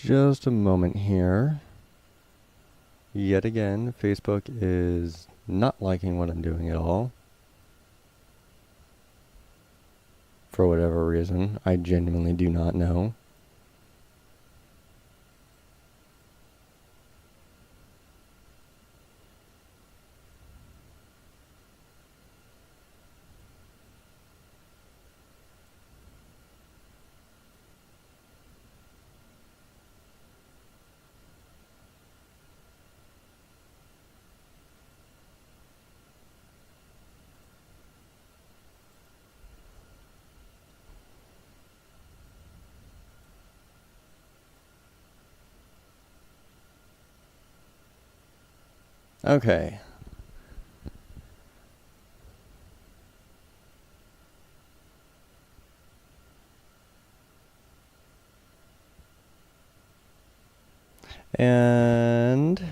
just a moment here. Yet again, Facebook is not liking what I'm doing at all. For whatever reason, I genuinely do not know. Okay. And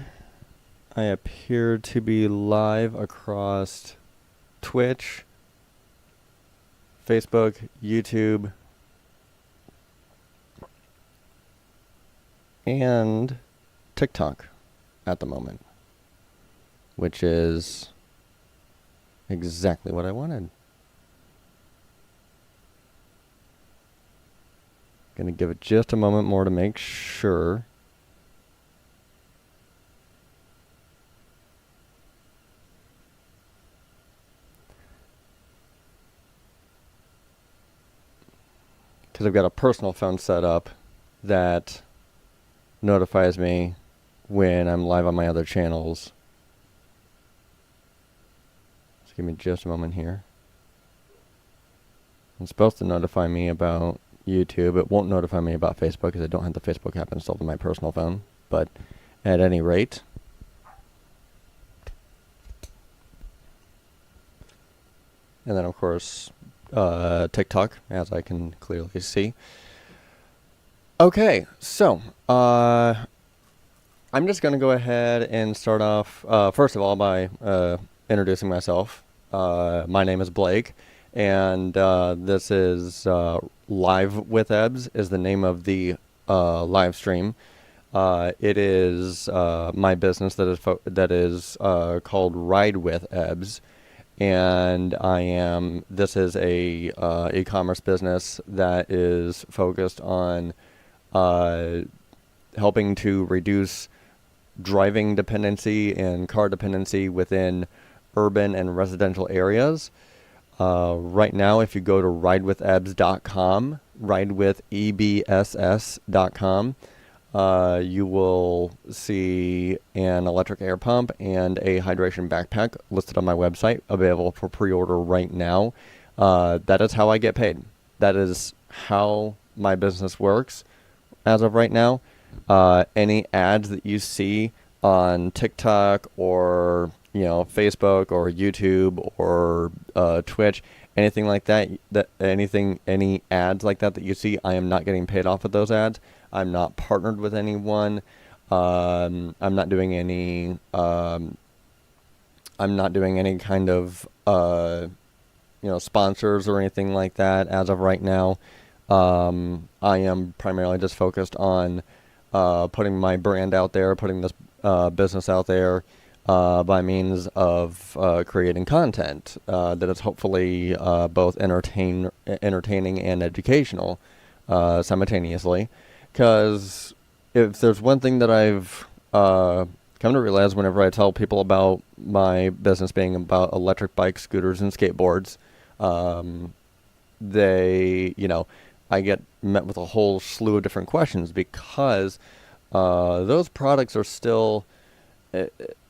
I appear to be live across Twitch, Facebook, YouTube, and TikTok at the moment, which is exactly what I wanted. Gonna give it just a moment more to make sure. Because I've got a personal phone set up that notifies me when I'm live on my other channels. Just give me just a moment here. It's supposed to notify me about YouTube. It won't notify me about Facebook because I don't have the Facebook app installed on my personal phone. But at any rate, and then of course TikTok, as I can clearly see. Okay, so I'm just going to go ahead and start off, first of all, by introducing myself. My name is Blake, and this is Live with Ebbs is the name of the live stream. It is my business that is called Ride with Ebbs. And this is a e-commerce business that is focused on helping to reduce driving dependency and car dependency within urban and residential areas. Right now, if you go to ridewithebs.com, ridewithebss.com, you will see an electric air pump and a hydration backpack listed on my website, available for pre-order right now. That is how I get paid. That is how my business works as of right now. Any ads that you see on TikTok or Facebook or YouTube or Twitch, anything like that, any ads like that you see, I am not getting paid off of those ads. I'm not partnered with anyone. I'm not doing any. I'm not doing any kind of sponsors or anything like that as of right now. I am primarily just focused on putting my brand out there, putting this business out there by means of creating content that is hopefully both entertaining and educational simultaneously. Because if there's one thing that I've come to realize whenever I tell people about my business being about electric bikes, scooters, and skateboards, I get met with a whole slew of different questions because those products are still,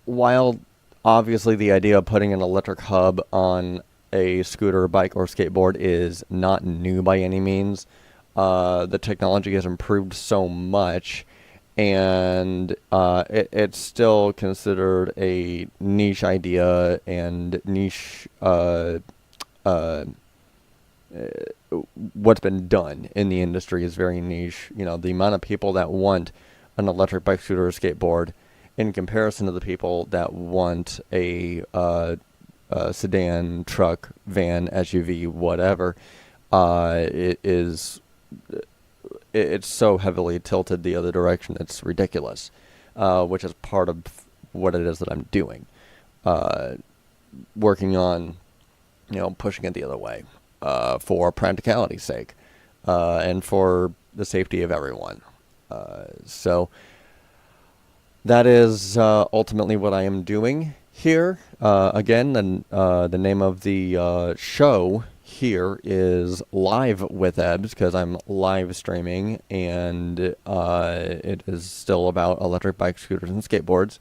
while obviously the idea of putting an electric hub on a scooter, bike, or skateboard is not new by any means. The technology has improved so much, and it's still considered a niche idea, and niche what's been done in the industry is very niche. The amount of people that want an electric bike, scooter, or skateboard in comparison to the people that want a sedan, truck, van, SUV, whatever, it is it's so heavily tilted the other direction. It's ridiculous, which is part of what it is that I'm doing. Working on, pushing it the other way for practicality's sake and for the safety of everyone. So that is ultimately what I am doing here. Again, the name of the show here is Live with Ebbs, because I'm live streaming, and it is still about electric bikes, scooters, and skateboards.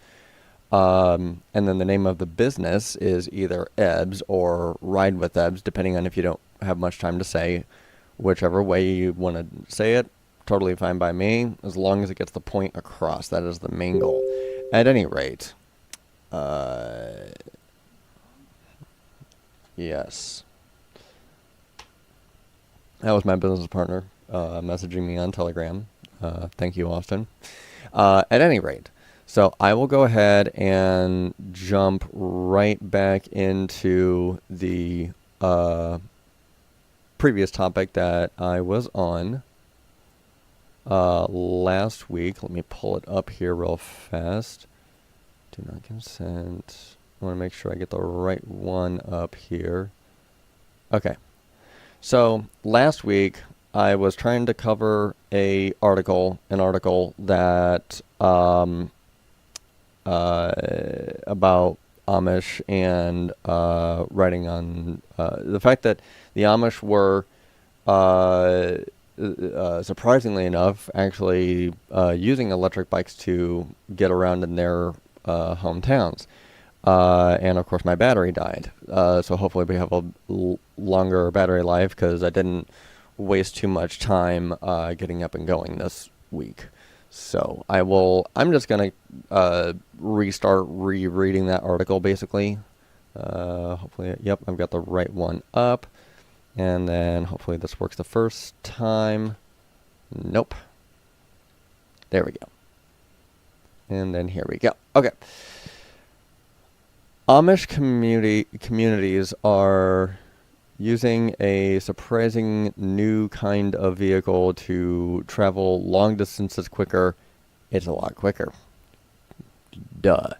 And then the name of the business is either Ebbs or Ride with Ebbs, depending on if you don't have much time to say. Whichever way you want to say it, totally fine by me, as long as it gets the point across. That is the main goal. At any rate, yes. That was my business partner messaging me on Telegram. Thank you, Austin. At any rate, so I will go ahead and jump right back into the previous topic that I was on last week. Let me pull it up here real fast. Do not consent. I want to make sure I get the right one up here. Okay. So last week I was trying to cover an article that about Amish and writing on the fact that the Amish were surprisingly enough actually using electric bikes to get around in their hometowns. And of course my battery died. So hopefully we have a longer battery life, because I didn't waste too much time getting up and going this week. So I'm just going to restart rereading that article basically. Hopefully, yep, I've got the right one up. And then hopefully this works the first time. Nope. There we go. And then here we go. Okay. Amish communities are using a surprising new kind of vehicle to travel long distances quicker. It's a lot quicker. Duh.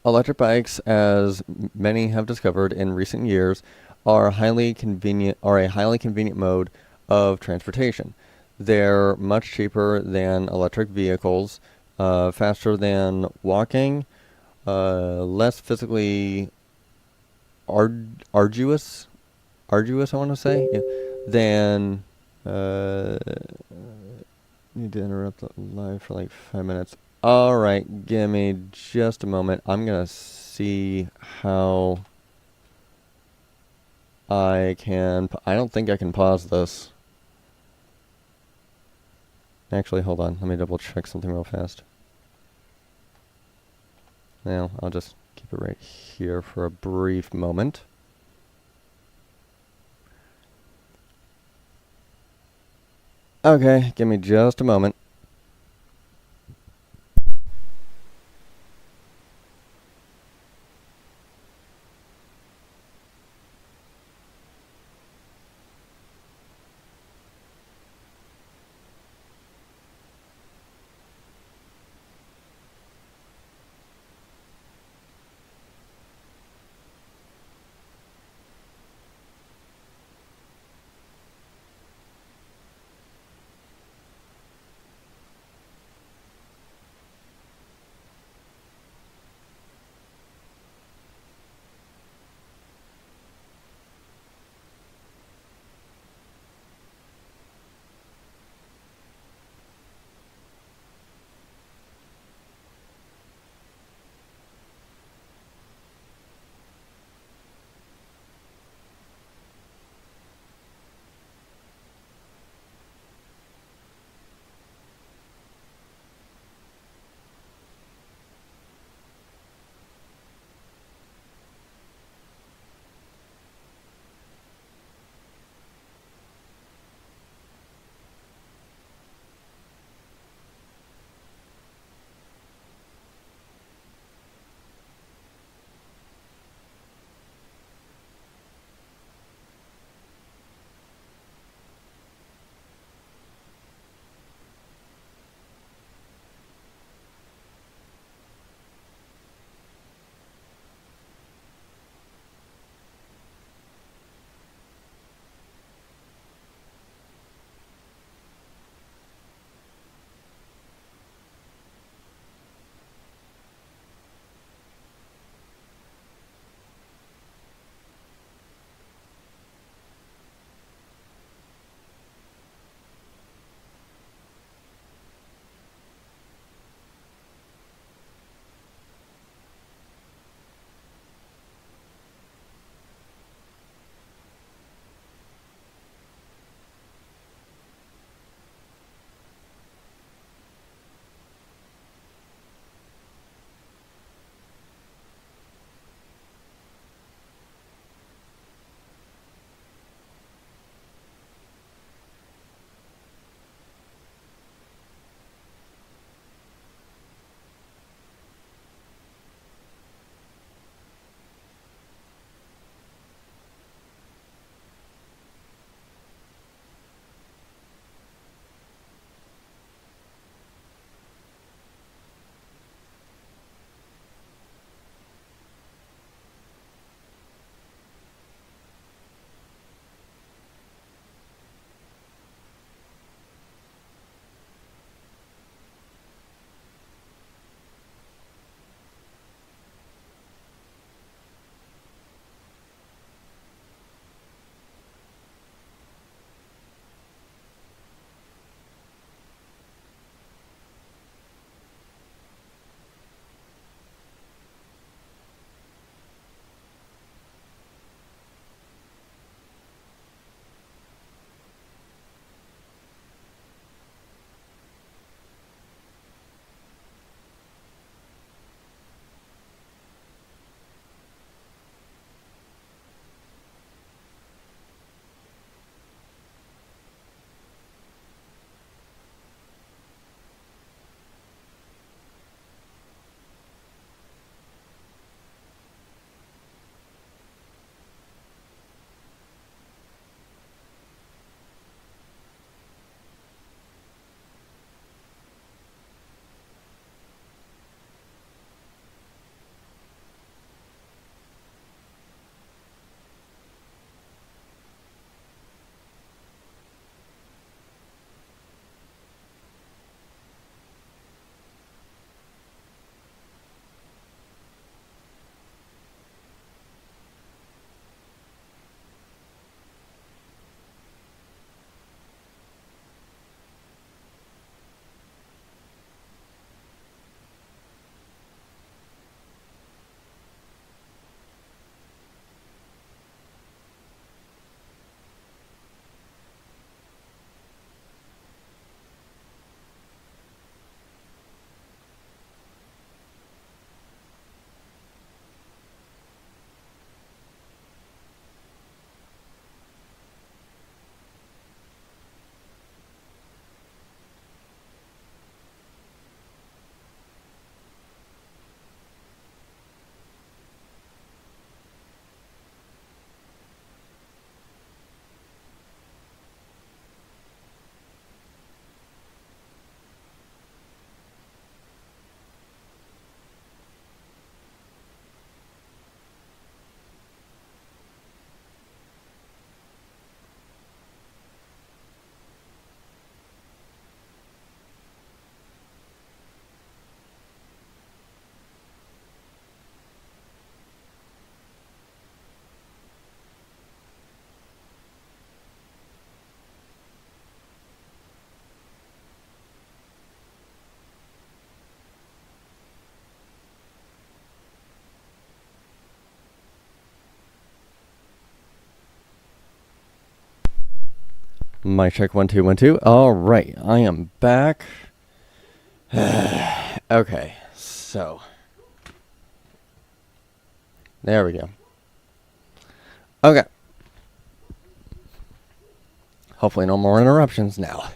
Electric bikes, as many have discovered in recent years, are a highly convenient mode of transportation. They're much cheaper than electric vehicles, faster than walking, less physically arduous, I want to say, yeah, than, need to interrupt the live for like 5 minutes. Alright, give me just a moment. I'm going to see how I don't think I can pause this. Actually, hold on. Let me double check something real fast. Now, I'll just keep it right here for a brief moment. Okay, give me just a moment. Mic check 1 2 1 2. All right, I am back. Okay, so there we go. Okay. Hopefully, no more interruptions now.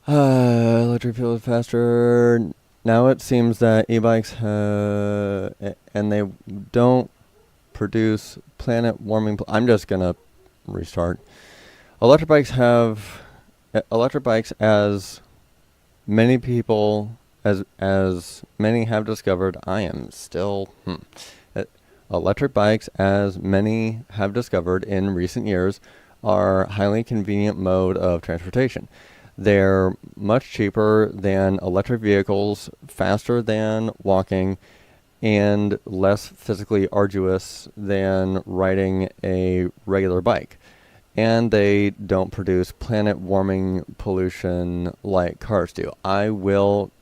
Electric fuel is faster. Now it seems that e-bikes and they don't produce planet warming. I'm just gonna restart. Electric bikes, as many people as many have discovered. I am still electric bikes, as many have discovered in recent years, are a highly convenient mode of transportation. They're much cheaper than electric vehicles, faster than walking, and less physically arduous than riding a regular bike. And they don't produce planet warming pollution like cars do. I will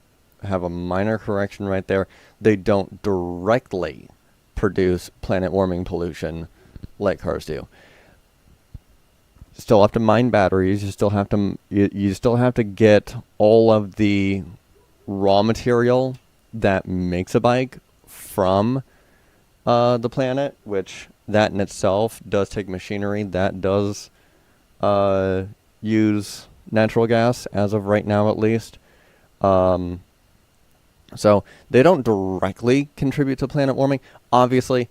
have a minor correction right there. They don't directly produce planet warming pollution like cars do. Still have to mine batteries. You still have to get all of the raw material that makes a bike from the planet, which that in itself does take machinery that does use natural gas as of right now, at least. So they don't directly contribute to planet warming. Obviously,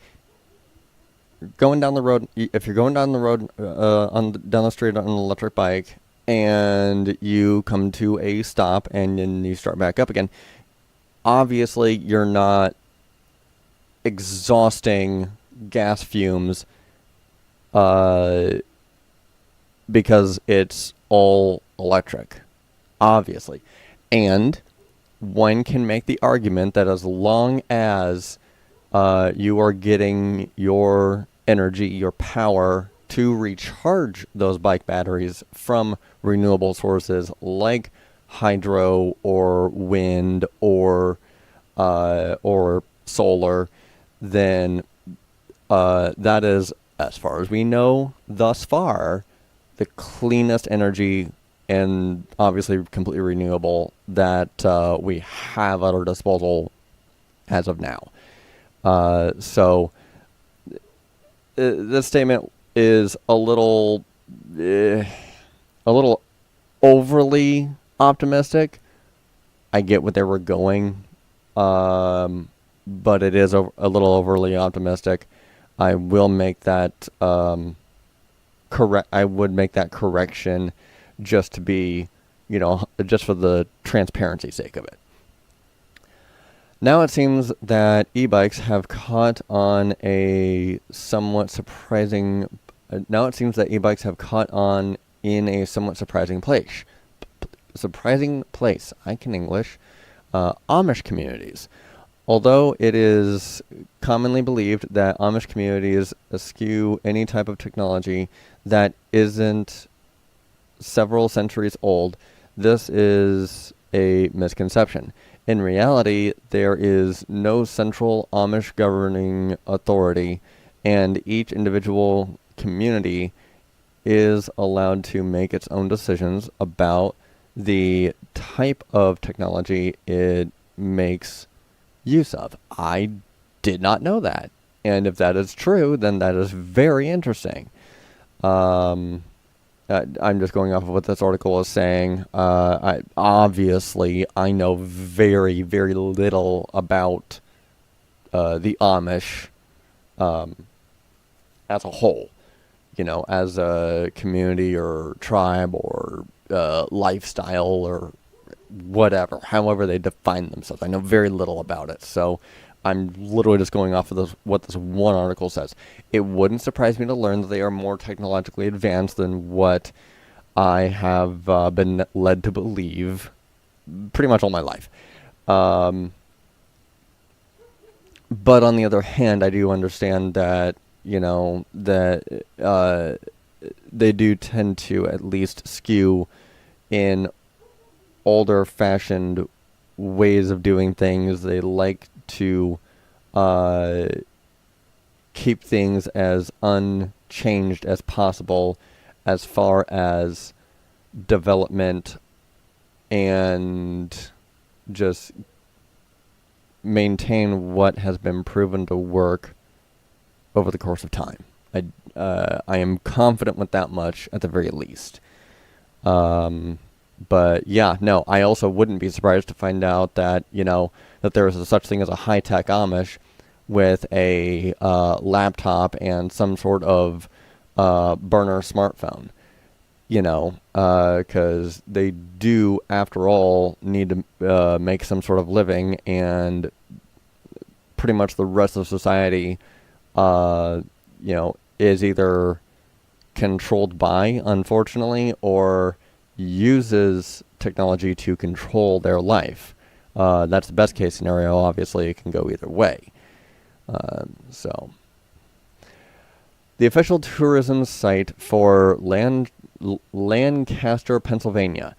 going down the road, if you're going down the road down the street on an electric bike and you come to a stop and then you start back up again, obviously you're not exhausting gas fumes because it's all electric, obviously. And one can make the argument that as long as you are getting your energy, your power to recharge those bike batteries from renewable sources like hydro or wind or solar, then that is, as far as we know thus far, the cleanest energy and obviously completely renewable that we have at our disposal as of now. So this statement is a little overly optimistic. I get what they were going, but it is a little overly optimistic. I will make that correct. I would make that correction just to be, just for the transparency's sake of it. Now it seems that e-bikes have caught on a somewhat surprising. Now it seems that e-bikes have caught on in a somewhat surprising place. I can English. Amish communities. Although it is commonly believed that Amish communities eschew any type of technology that isn't several centuries old, this is a misconception. In reality, there is no central Amish governing authority, and each individual community is allowed to make its own decisions about the type of technology it makes use of. I did not know that. And if that is true, then that is very interesting. I'm just going off of what this article is saying. I know very, very little about the Amish as a whole. As a community or tribe or lifestyle or whatever, however they define themselves. I know very little about it, so I'm literally just going off of what this one article says. It wouldn't surprise me to learn that they are more technologically advanced than what I have been led to believe pretty much all my life. But on the other hand, I do understand that, that they do tend to at least skew in older-fashioned ways of doing things. They like to keep things as unchanged as possible, as far as development and just maintain what has been proven to work over the course of time. I am confident with that much at the very least. But yeah, no, I also wouldn't be surprised to find out that, that there is such thing as a high-tech Amish with a laptop and some sort of burner smartphone, because they do, after all, need to make some sort of living, and pretty much the rest of society, is either controlled by, unfortunately, or uses technology to control their life. That's the best case scenario. Obviously, it can go either way. So, the official tourism site for Lancaster, Pennsylvania,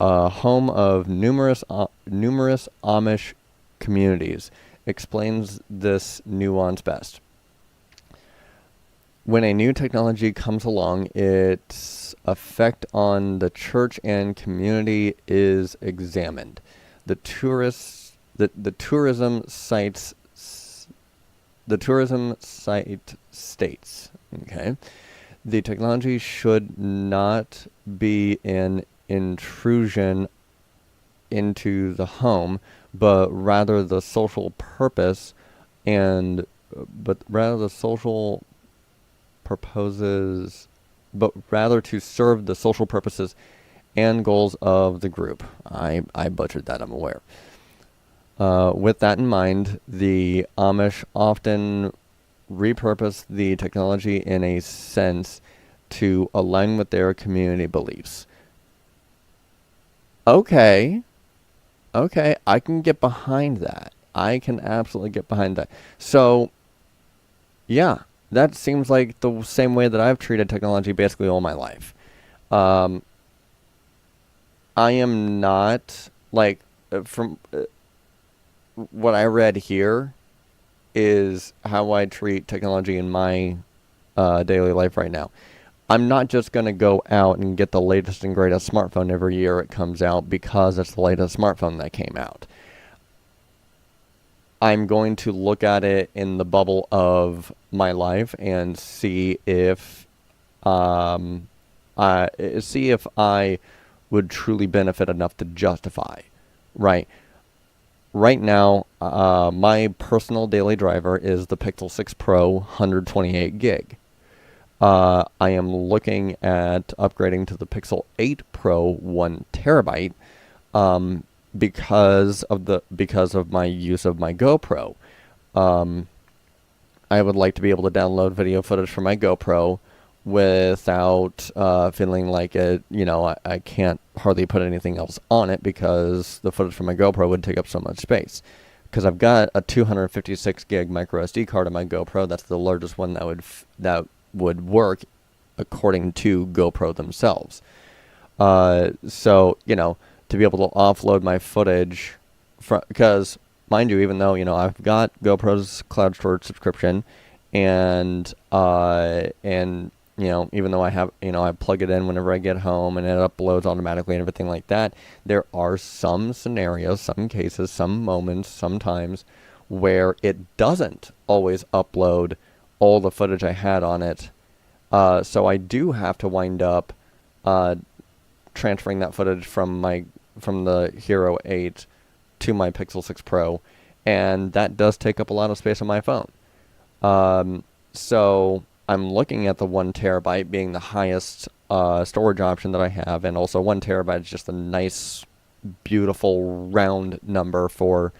home of numerous Amish communities, explains this nuance best. When a new technology comes along, its effect on the church and community is examined. The tourism site states, okay, the technology should not be an intrusion into the home, but rather the social purpose rather to serve the social purposes and goals of the group. I butchered that, I'm aware. With that in mind, the Amish often repurpose the technology in a sense to align with their community beliefs. Okay, I can get behind that. I can absolutely get behind that. So, yeah, that seems like the same way that I've treated technology basically all my life. I am not, from what I read here is how I treat technology in my daily life right now. I'm not just going to go out and get the latest and greatest smartphone every year it comes out because it's the latest smartphone that came out. I'm going to look at it in the bubble of my life and see if I would truly benefit enough to justify. Right now, my personal daily driver is the Pixel 6 Pro 128 gig. I am looking at upgrading to the Pixel 8 Pro 1 terabyte. Because of my use of my GoPro. I would like to be able to download video footage from my GoPro without feeling like I can't hardly put anything else on it because the footage from my GoPro would take up so much space. Because I've got a 256 gig micro SD card on my GoPro. That's the largest one that would work according to GoPro themselves. So, to be able to offload my footage because, mind you, even though, I've got GoPro's cloud storage subscription and even though I have, I plug it in whenever I get home and it uploads automatically and everything like that, there are some scenarios, some cases, some moments, sometimes where it doesn't always upload all the footage I had on it. So I do have to wind up transferring that footage from the Hero 8 to my Pixel 6 Pro, and that does take up a lot of space on my phone. So I'm looking at the 1 terabyte being the highest storage option that I have, and also 1 terabyte is just a nice, beautiful round number for,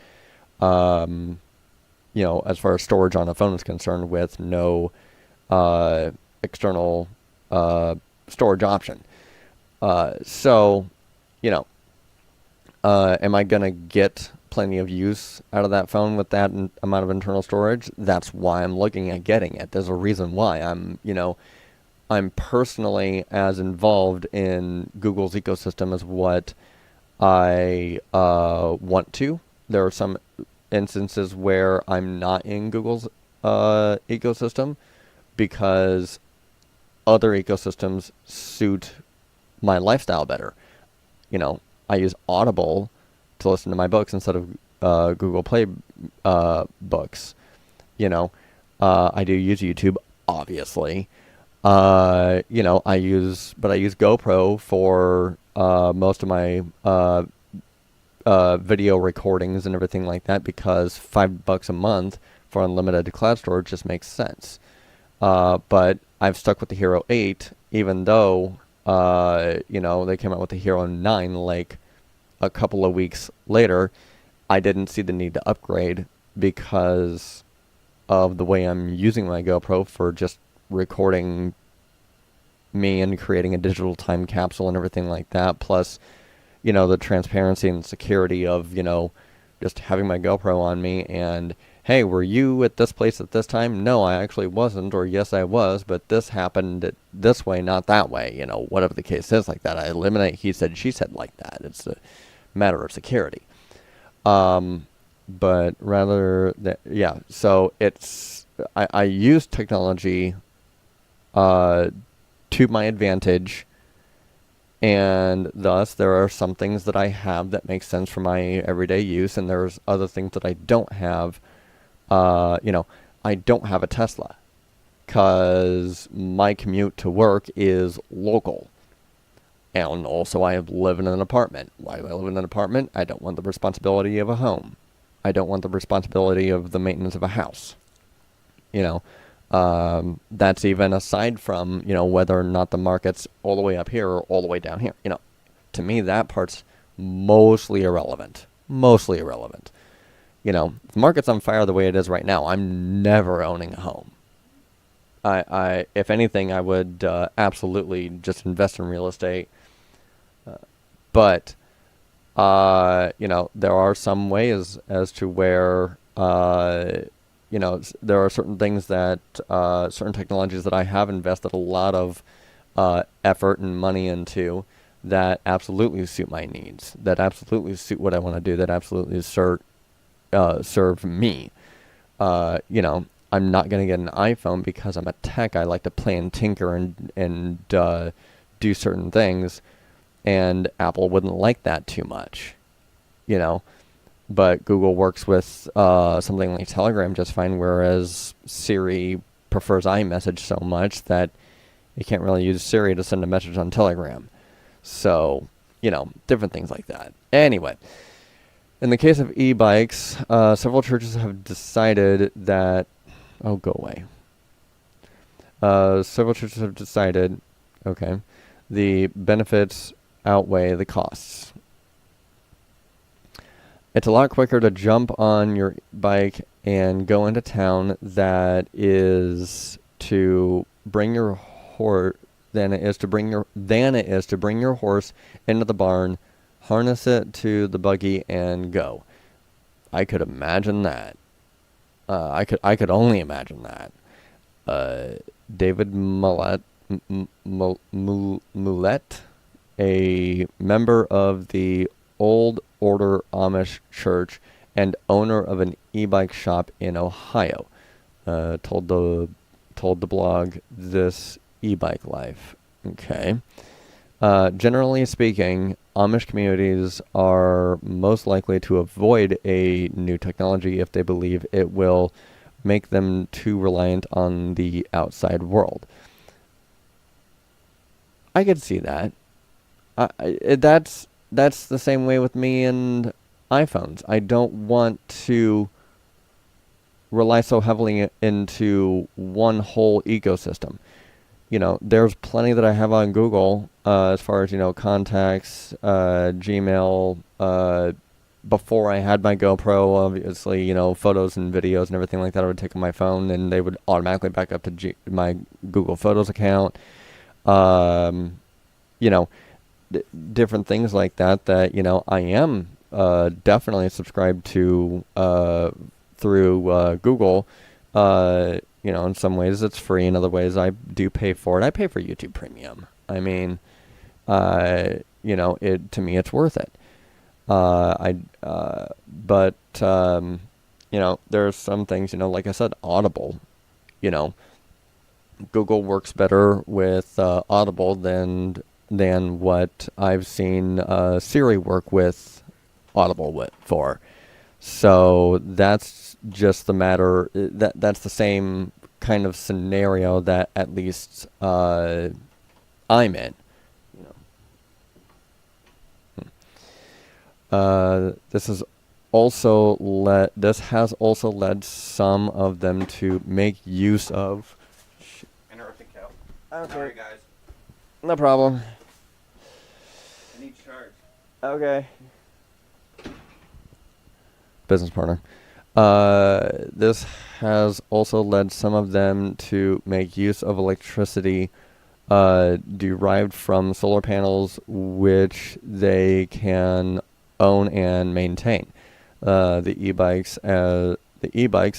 as far as storage on a phone is concerned, with no external storage option. Am I going to get plenty of use out of that phone with that amount of internal storage? That's why I'm looking at getting it. There's a reason why I'm personally as involved in Google's ecosystem as what I want to. There are some instances where I'm not in Google's ecosystem because other ecosystems suit my lifestyle better. You know, I use Audible to listen to my books instead of Google Play books. You know, I do use YouTube, obviously. You know, I use GoPro for most of my video recordings and everything like that, because $5 a month for unlimited cloud storage just makes sense. But I've stuck with the Hero 8, even though you know, they came out with the Hero 9 like a couple of weeks later. I didn't see the need to upgrade because of the way I'm using my GoPro for just recording me and creating a digital time capsule and everything like that. Plus, you know, the transparency and security of, you know, just having my GoPro on me and, hey, were you at this place at this time? No, I actually wasn't, or yes, I was, but this happened this way, not that way. You know, whatever the case is like that. I eliminate he said, she said like that. It's a matter of security. But rather that, yeah, so it's, I use technology to my advantage, and thus there are some things that I have that make sense for my everyday use, and there's other things that I don't have. You know, I don't have a Tesla because my commute to work is local. And also I live in an apartment. Why do I live in an apartment? I don't want the responsibility of a home. I don't want the responsibility of the maintenance of a house. You know, that's even aside from, you know, whether or not the market's all the way up here or all the way down here. You know, to me, that part's mostly irrelevant. Mostly irrelevant. You know, if the market's on fire the way it is right now, I'm never owning a home. If anything, I would absolutely just invest in real estate. But you know, there are some ways as to where, you know, there are certain things that, certain technologies that I have invested a lot of effort and money into that absolutely suit my needs, that absolutely suit what I want to do, that absolutely serve me. You know, I'm not going to get an iPhone because I'm a tech. I like to play and tinker and do certain things, and Apple wouldn't like that too much, you know. But Google works with something like Telegram just fine, whereas Siri prefers iMessage so much that you can't really use Siri to send a message on Telegram. So, you know, different things like that. Anyway, in the case of e-bikes, several churches have decided that... Oh, go away. Several churches have decided, okay, the benefits outweigh the costs. It's a lot quicker to jump on your bike and go into town than it is to bring your horse into the barn, harness it to the buggy, and go. I could imagine that. I could only imagine that. David Mullett, a member of the Old Order Amish Church and owner of an e-bike shop in Ohio, told the blog This E-Bike Life. Okay. Generally speaking, Amish communities are most likely to avoid a new technology if they believe it will make them too reliant on the outside world. I could see that. That's the same way with me and iPhones. I don't want to rely so heavily into one whole ecosystem. You know, there's plenty that I have on Google, as far as, you know, contacts, Gmail, before I had my GoPro, obviously, you know, photos and videos and everything like that I would take on my phone, and they would automatically back up to my Google Photos account. You know, different things like that, you know, I am definitely subscribed to through Google. You know, in some ways it's free. In other ways I do pay for it. I pay for YouTube Premium. I mean, you know, to me it's worth it. But you know, there are some things, you know, like I said, Audible, you know, Google works better with Audible than what I've seen Siri work with Audible for. So that's just the matter. That's the same kind of scenario that at least I'm in. You know. This has also led some of them to make use of. Interrupting Cal. Okay. Sorry, guys. No problem. I need charge. Okay. Business partner. This has also led some of them to make use of electricity derived from solar panels, which they can own and maintain. The e-bikes,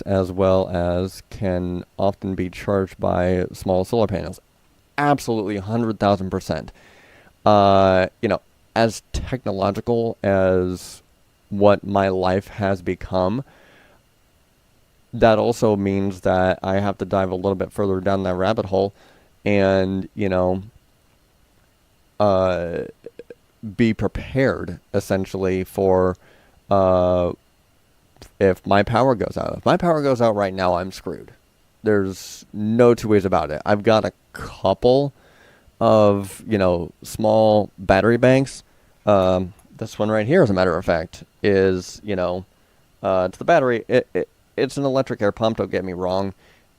as well as can often be charged by small solar panels. Absolutely, 100,000%. As technological as what my life has become, that also means that I have to dive a little bit further down that rabbit hole and, be prepared essentially for if my power goes out. If my power goes out right now, I'm screwed. There's no two ways about it. I've got a couple of, small battery banks. This one right here, as a matter of fact, is, it's the battery. It's an electric air pump, don't get me wrong,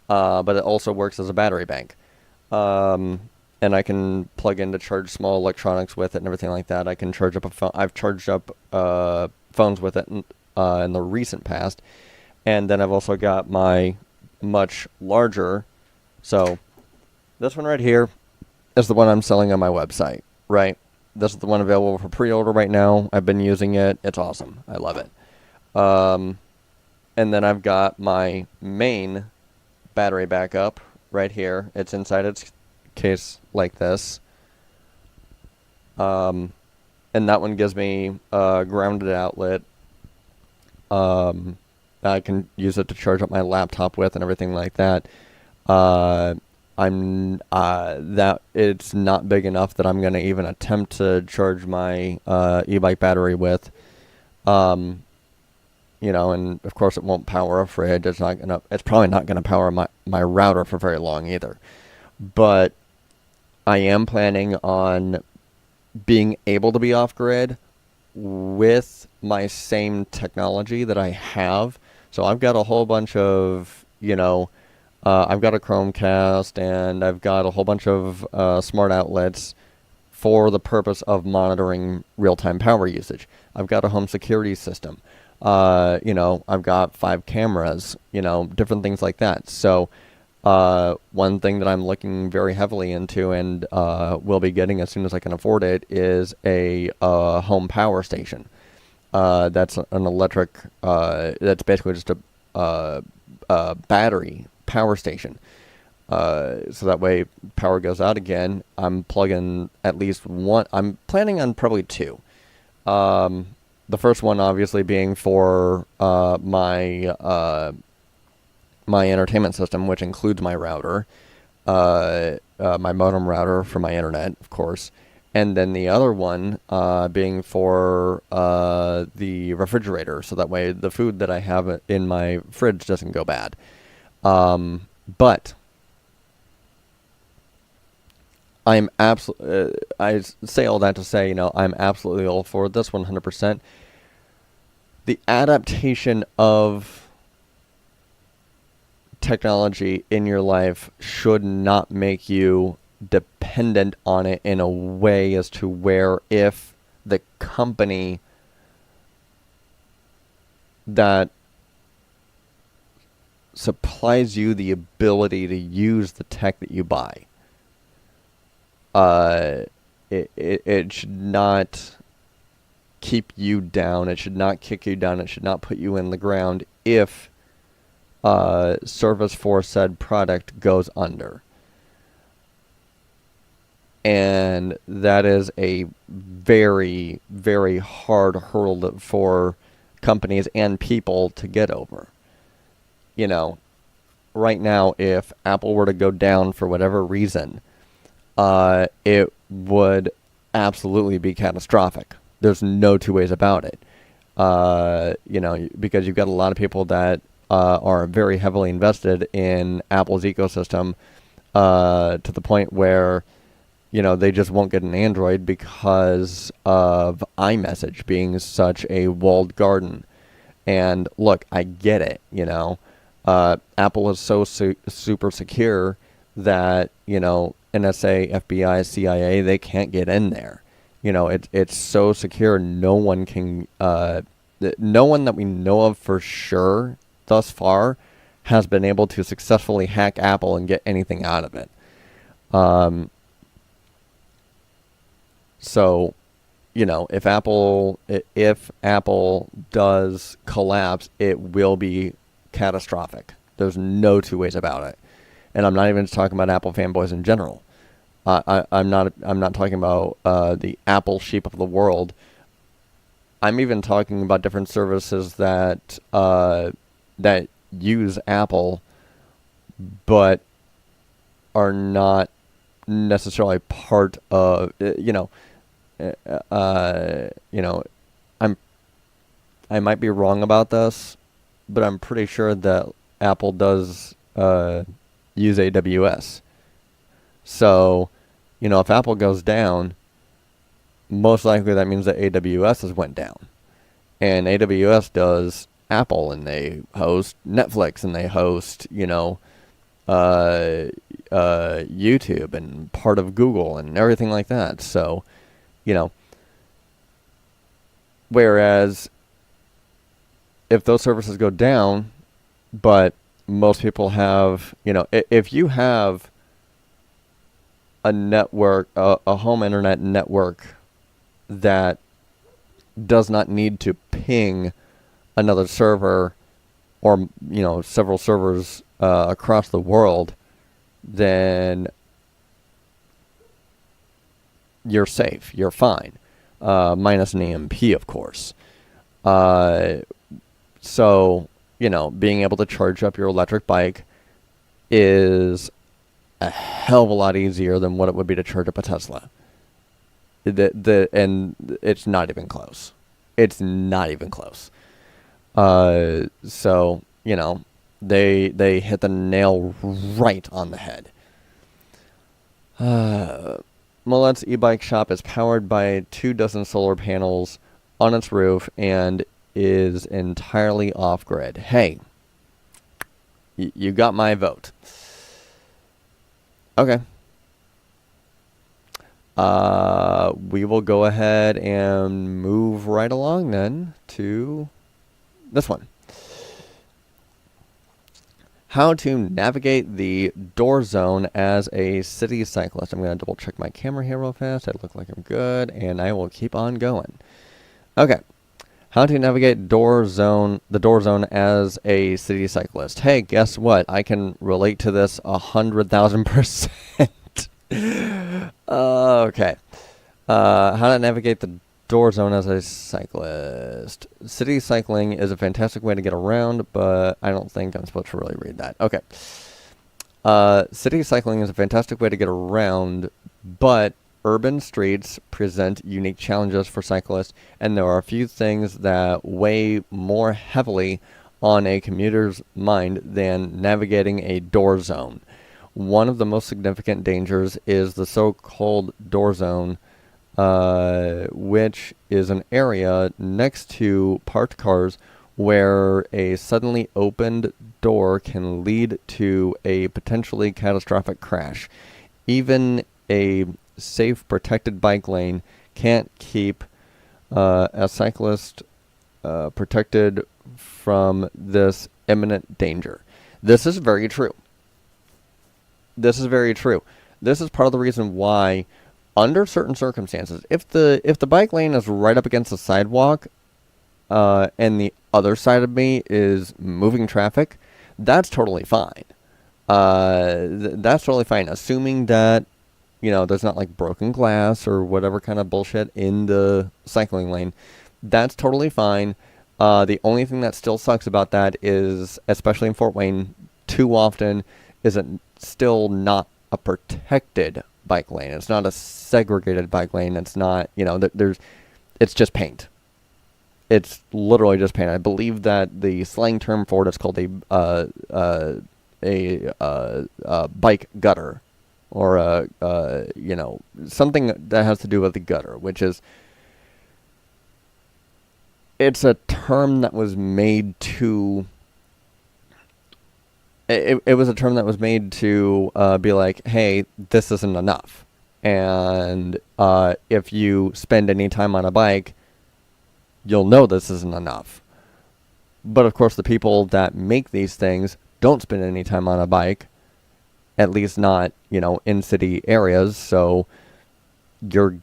but it also works as a battery bank. And I can plug in to charge small electronics with it and everything like that. I can charge up a phone. I've charged up phones with it in the recent past. And then I've also got my much larger. So this one right here is the one I'm selling on my website, right? This is the one available for pre-order right now. I've been using it. It's awesome. I love it. And then I've got my main battery backup right here. It's inside its case like this. And that one gives me a grounded outlet. I can use it to charge up my laptop with and everything like that. That it's not big enough that I'm going to even attempt to charge my e-bike battery with. And of course it won't power a fridge. It's probably not gonna power my router for very long either. But I am planning on being able to be off grid with my same technology that I have. So I've got a whole bunch of, I've got a Chromecast and I've got a whole bunch of smart outlets for the purpose of monitoring real-time power usage. I've got a home security system. I've got 5 cameras, different things like that. So one thing that I'm looking very heavily into and will be getting as soon as I can afford it is a home power station. That's an electric, that's basically just a battery power station. So that way power goes out again, I'm plugging at least one. I'm planning on probably 2. The first one obviously being for my entertainment system, which includes my router, my modem router for my internet, of course, and then the other one being for the refrigerator, so that way the food that I have in my fridge doesn't go bad. But I say all that to say, I'm absolutely all for this 100%. The adaptation of technology in your life should not make you dependent on it in a way as to where if the company that supplies you the ability to use the tech that you buy, it should not keep you down. It should not kick you down. It should not put you in the ground if service for said product goes under. And that is a very, very hard hurdle for companies and people to get over. right now, if Apple were to go down for whatever reason, it would absolutely be catastrophic. There's no two ways about it. Because you've got a lot of people that are very heavily invested in Apple's ecosystem to the point where, they just won't get an Android because of iMessage being such a walled garden. And look, I get it, Apple is so super secure that, NSA, FBI, CIA, they can't get in there. It's so secure, no one can, no one that we know of for sure thus far has been able to successfully hack Apple and get anything out of it. So, if Apple does collapse, it will be catastrophic. There's no two ways about it. And I'm not even talking about Apple fanboys in general. I'm not talking about the Apple sheep of the world. I'm even talking about different services that that use Apple, but are not necessarily part of I might be wrong about this, but I'm pretty sure that Apple does use AWS. So, if Apple goes down, most likely that means that AWS has went down. And AWS does Apple, and they host Netflix, and they host, YouTube, and part of Google, and everything like that. So, whereas if those services go down, but most people have, if you have a network, a home internet network that does not need to ping another server or, several servers across the world, then you're safe. You're fine. Minus an EMP, of course. So, being able to charge up your electric bike is a hell of a lot easier than what it would be to charge up a Tesla. And it's not even close. It's not even close. So, they hit the nail right on the head. Moulette's e-bike shop is powered by 24 solar panels on its roof and is entirely off-grid. Hey, you got my vote. Okay. We will go ahead and move right along then to this one. How to navigate the door zone as a city cyclist. I'm going to double check my camera here real fast. I look like I'm good, and I will keep on going. Okay. How to navigate the door zone as a city cyclist. Hey, guess what? I can relate to this 100,000%. Okay. How to navigate the door zone as a cyclist. City cycling is a fantastic way to get around, but I don't think I'm supposed to really read that. Okay. City cycling is a fantastic way to get around, but urban streets present unique challenges for cyclists, and there are a few things that weigh more heavily on a commuter's mind than navigating a door zone. One of the most significant dangers is the so-called door zone, which is an area next to parked cars where a suddenly opened door can lead to a potentially catastrophic crash. Even a safe, protected bike lane can't keep a cyclist protected from this imminent danger. This is very true. This is very true. This is part of the reason why, under certain circumstances, if the bike lane is right up against the sidewalk, and the other side of me is moving traffic, that's totally fine. That's totally fine, assuming that there's not like broken glass or whatever kind of bullshit in the cycling lane. That's totally fine. The only thing that still sucks about that is, especially in Fort Wayne, too often is it still not a protected bike lane. It's not a segregated bike lane. It's not, it's just paint. It's literally just paint. I believe that the slang term for it is called a bike gutter, or something that has to do with the gutter, which is, it's a term that was made to. It was a term that was made to be like, hey, this isn't enough, and if you spend any time on a bike, you'll know this isn't enough. But of course, the people that make these things don't spend any time on a bike, at least not, in city areas, so you're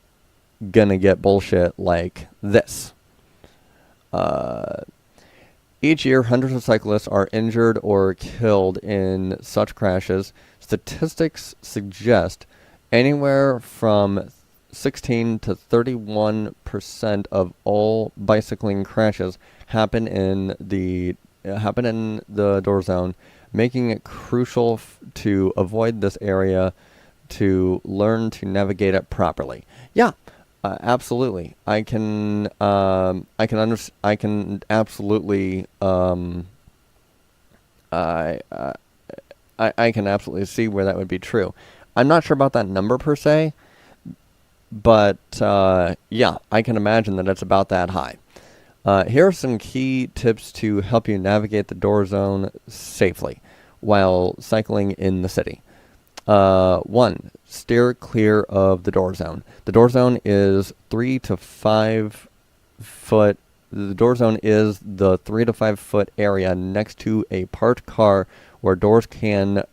gonna get bullshit like this. Each year, hundreds of cyclists are injured or killed in such crashes. Statistics suggest anywhere from 16 to 31% of all bicycling crashes happen in the door zone, making it crucial to avoid this area to learn to navigate it properly. Yeah, absolutely. I can absolutely I can absolutely see where that would be true. I'm not sure about that number per se, but yeah, I can imagine that it's about that high. Here are some key tips to help you navigate the door zone safely while cycling in the city. 1. Steer clear of the door zone. The door zone is 3 to 5 foot. The door zone is the 3 to 5 foot area next to a parked car where doors can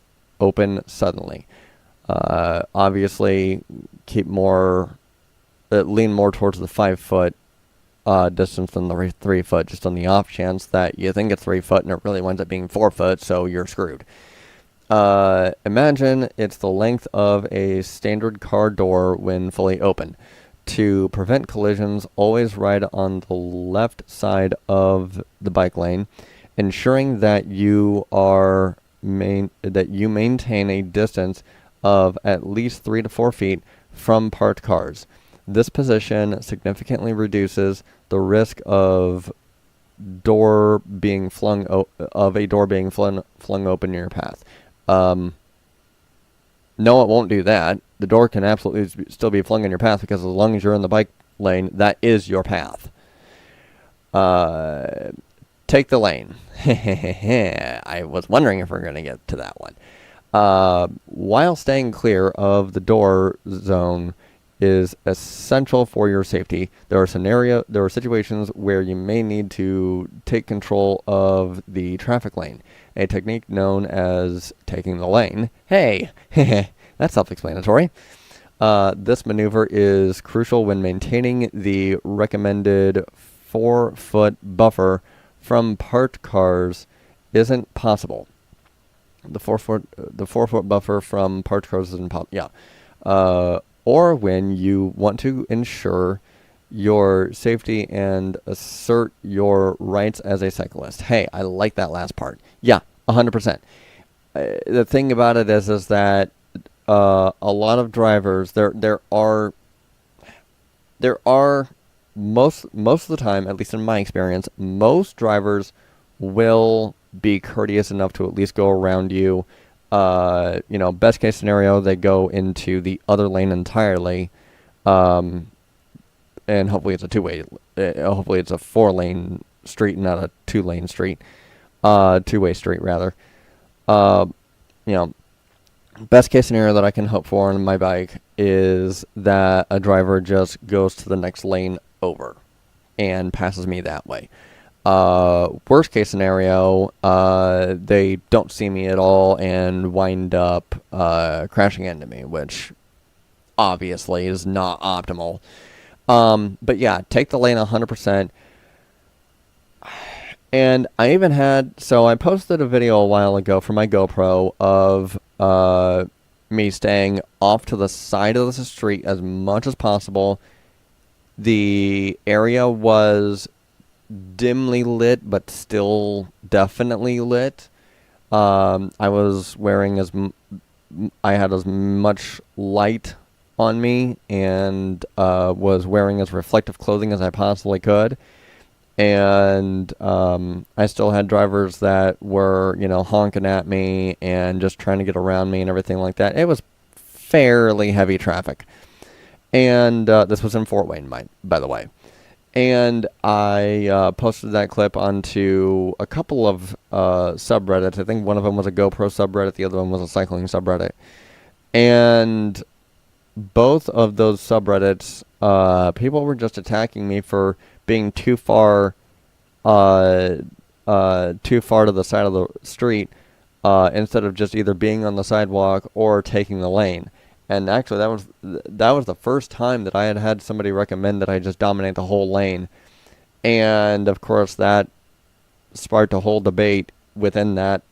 open suddenly. Obviously, lean more towards the 5 foot distance than the 3 foot, just on the off chance that you think it's 3 foot and it really winds up being 4 foot, so you're screwed. Imagine it's the length of a standard car door when fully open. To prevent collisions, always ride on the left side of the bike lane, ensuring that you maintain a distance of at least 3 to 4 feet from parked cars. This position significantly reduces the risk of a door being flung open in your path. No, it won't do that. The door can absolutely still be flung in your path, because as long as you're in the bike lane, that is your path. Take the lane. I was wondering if we're going to get to that one. While staying clear of the door zone is essential for your safety, there are situations where you may need to take control of the traffic lane, a technique known as taking the lane. Hey, that's self-explanatory. This maneuver is crucial when maintaining the recommended 4-foot buffer from parked cars isn't possible. The 4-foot buffer from parked cars isn't possible. Yeah. Or when you want to ensure your safety and assert your rights as a cyclist. Hey, I like that last part. Yeah, 100%. The thing about it is that a lot of drivers, there are most of the time, at least in my experience, most drivers will be courteous enough to at least go around you. Best case scenario, they go into the other lane entirely, and hopefully it's a two-way. Hopefully it's a 4-lane street, not a 2-lane street, 2-way street rather. Best case scenario that I can hope for on my bike is that a driver just goes to the next lane over and passes me that way. Worst case scenario, they don't see me at all and wind up crashing into me, which obviously is not optimal. But yeah, take the lane 100%. And I even I posted a video a while ago for my GoPro of me staying off to the side of the street as much as possible. The area was dimly lit, but still definitely lit. I was wearing I had as much light on me and was wearing as reflective clothing as I possibly could. And I still had drivers that were, honking at me and just trying to get around me and everything like that. It was fairly heavy traffic. And this was in Fort Wayne, by the way. And I posted that clip onto a couple of subreddits. I think one of them was a GoPro subreddit. The other one was a cycling subreddit. And both of those subreddits, people were just attacking me for being too far to the side of the street instead of just either being on the sidewalk or taking the lane. And actually, that was the first time that I had somebody recommend that I just dominate the whole lane. And of course, that sparked a whole debate within the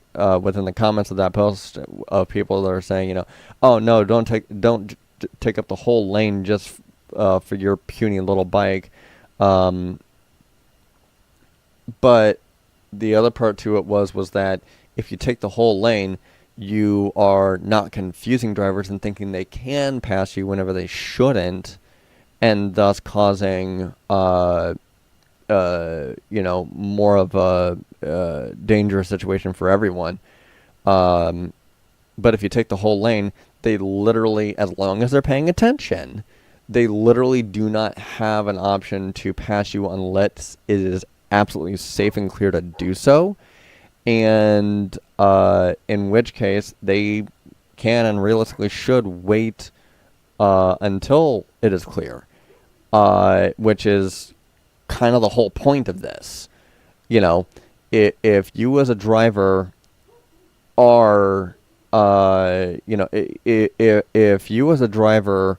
comments of that post of people that are saying, oh no, don't take up the whole lane just for your puny little bike. But the other part to it was that if you take the whole lane, you are not confusing drivers and thinking they can pass you whenever they shouldn't, and thus causing, more of a dangerous situation for everyone. But if you take the whole lane, they literally, as long as they're paying attention, they literally do not have an option to pass you unless it is absolutely safe and clear to do so. And in which case they can and realistically should wait until it is clear, which is kind of the whole point of this. If you as a driver are, if you as a driver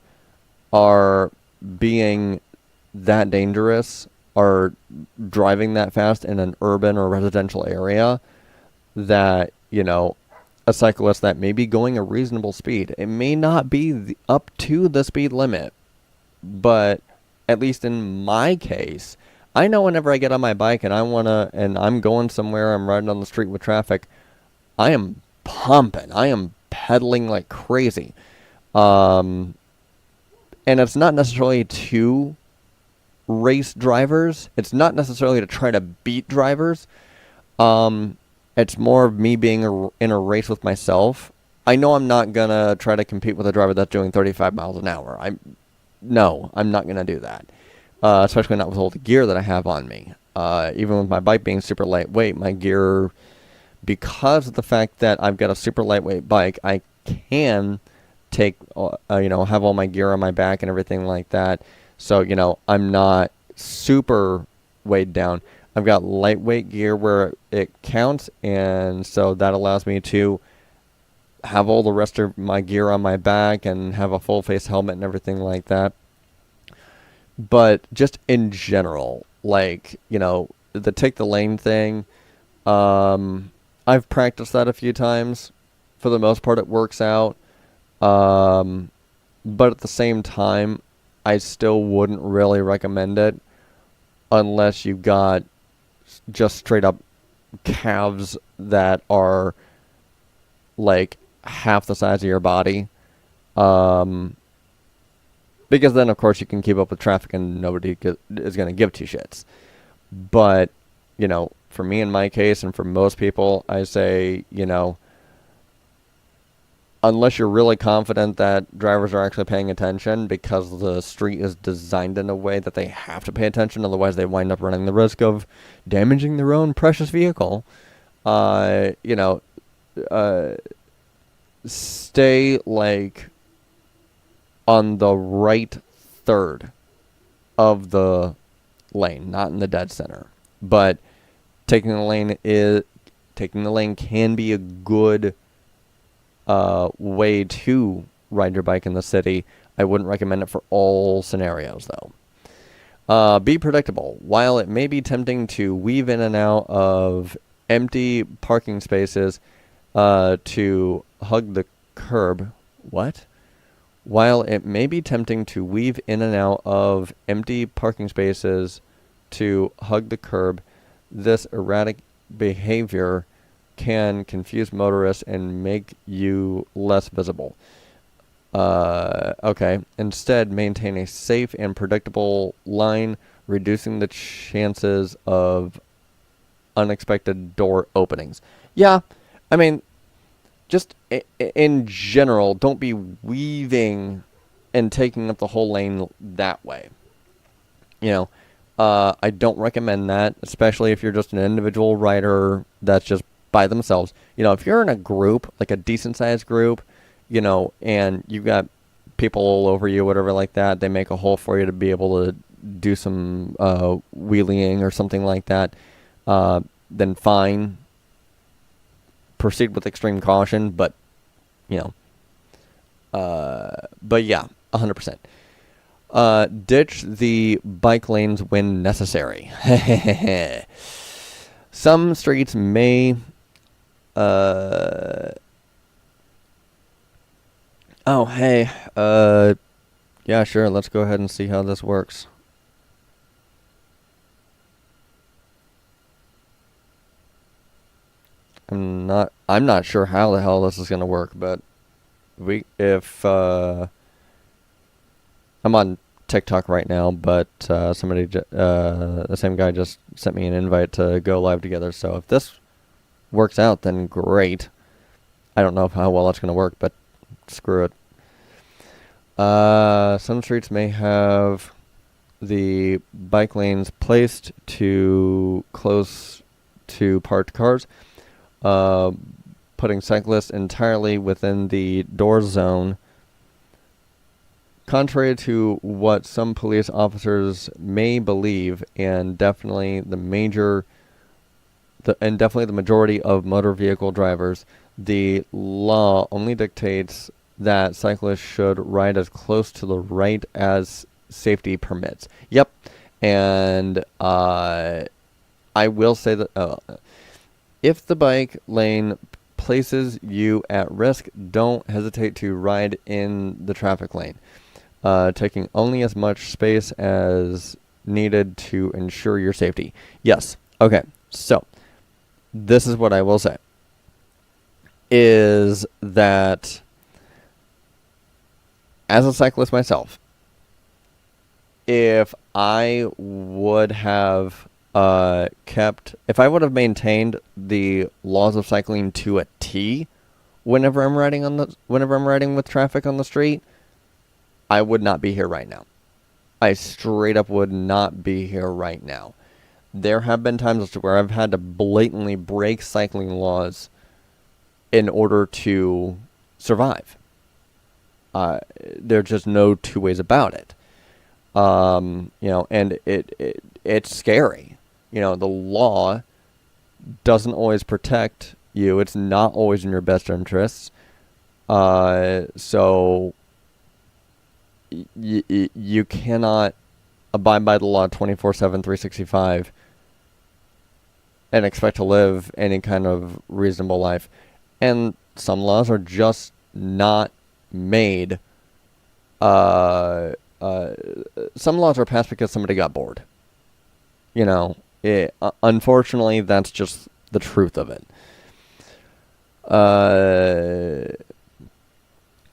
are being that dangerous or driving that fast in an urban or residential area, that, a cyclist that may be going a reasonable speed, it may not be up to the speed limit, but at least in my case, I know whenever I get on my bike and I'm going somewhere, I'm riding on the street with traffic, I am pumping, I am pedaling like crazy. And it's not necessarily to race drivers. It's not necessarily to try to beat drivers. It's more of me being in a race with myself. I know I'm not going to try to compete with a driver that's doing 35 miles an hour. I'm not going to do that. Especially not with all the gear that I have on me. Even with my bike being super lightweight, my gear, because of the fact that I've got a super lightweight bike, I can take, have all my gear on my back and everything like that. So, I'm not super weighed down. I've got lightweight gear where it counts, and so that allows me to have all the rest of my gear on my back and have a full face helmet and everything like that. But just in general, the take the lane thing, I've practiced that a few times. For the most part, it works out. But at the same time, I still wouldn't really recommend it unless you've got just straight up calves that are like half the size of your body. Because then, of course, you can keep up with traffic and nobody is going to give two shits. But, for me in my case and for most people, I say, unless you're really confident that drivers are actually paying attention because the street is designed in a way that they have to pay attention, otherwise they wind up running the risk of damaging their own precious vehicle, stay on the right third of the lane, not in the dead center. But taking the lane can be a good way to ride your bike in the city. I wouldn't recommend it for all scenarios, though. Be predictable. While it may be tempting to weave in and out of empty parking spaces to hug the curb. What? While it may be tempting to weave in and out of empty parking spaces to hug the curb, this erratic behavior can confuse motorists and make you less visible. Okay. Instead, maintain a safe and predictable line, reducing the chances of unexpected door openings. Yeah, I mean, just in general, don't be weaving and taking up the whole lane that way. You know, I don't recommend that, especially if you're just an individual rider that's just by themselves. You know, if you're in a group, like a decent sized group, you know, and you've got people all over you, whatever like that, they make a hole for you to be able to do some wheeling or something like that, then fine. Proceed with extreme caution, but, you know, but yeah, 100%. Ditch the bike lanes when necessary. Some streets may, oh, hey, yeah, sure, let's go ahead and see how this works. I'm not sure how the hell this is gonna work, but I'm on TikTok right now, but the same guy just sent me an invite to go live together. So if this works out, then great. I don't know how well that's gonna work, but screw it. Some streets may have the bike lanes placed too close to parked cars, putting cyclists entirely within the door zone. Contrary to what some police officers may believe, and definitely the majority of motor vehicle drivers, the law only dictates that cyclists should ride as close to the right as safety permits. Yep, and I will say that if the bike lane places you at risk, don't hesitate to ride in the traffic lane, taking only as much space as needed to ensure your safety. Yes. Okay. So, this is what I will say, is that as a cyclist myself, if I would have maintained the laws of cycling to a T whenever I'm riding with traffic on the street, I would not be here right now. I straight up would not be here right now. There have been times where I've had to blatantly break cycling laws in order to survive. There's just no two ways about it. You know, and it's scary. You know, the law doesn't always protect you. It's not always in your best interests. So you cannot abide by the law 24/7, 365 and expect to live any kind of reasonable life. And some laws are just not made. Some laws are passed because somebody got bored. You know, unfortunately, that's just the truth of it.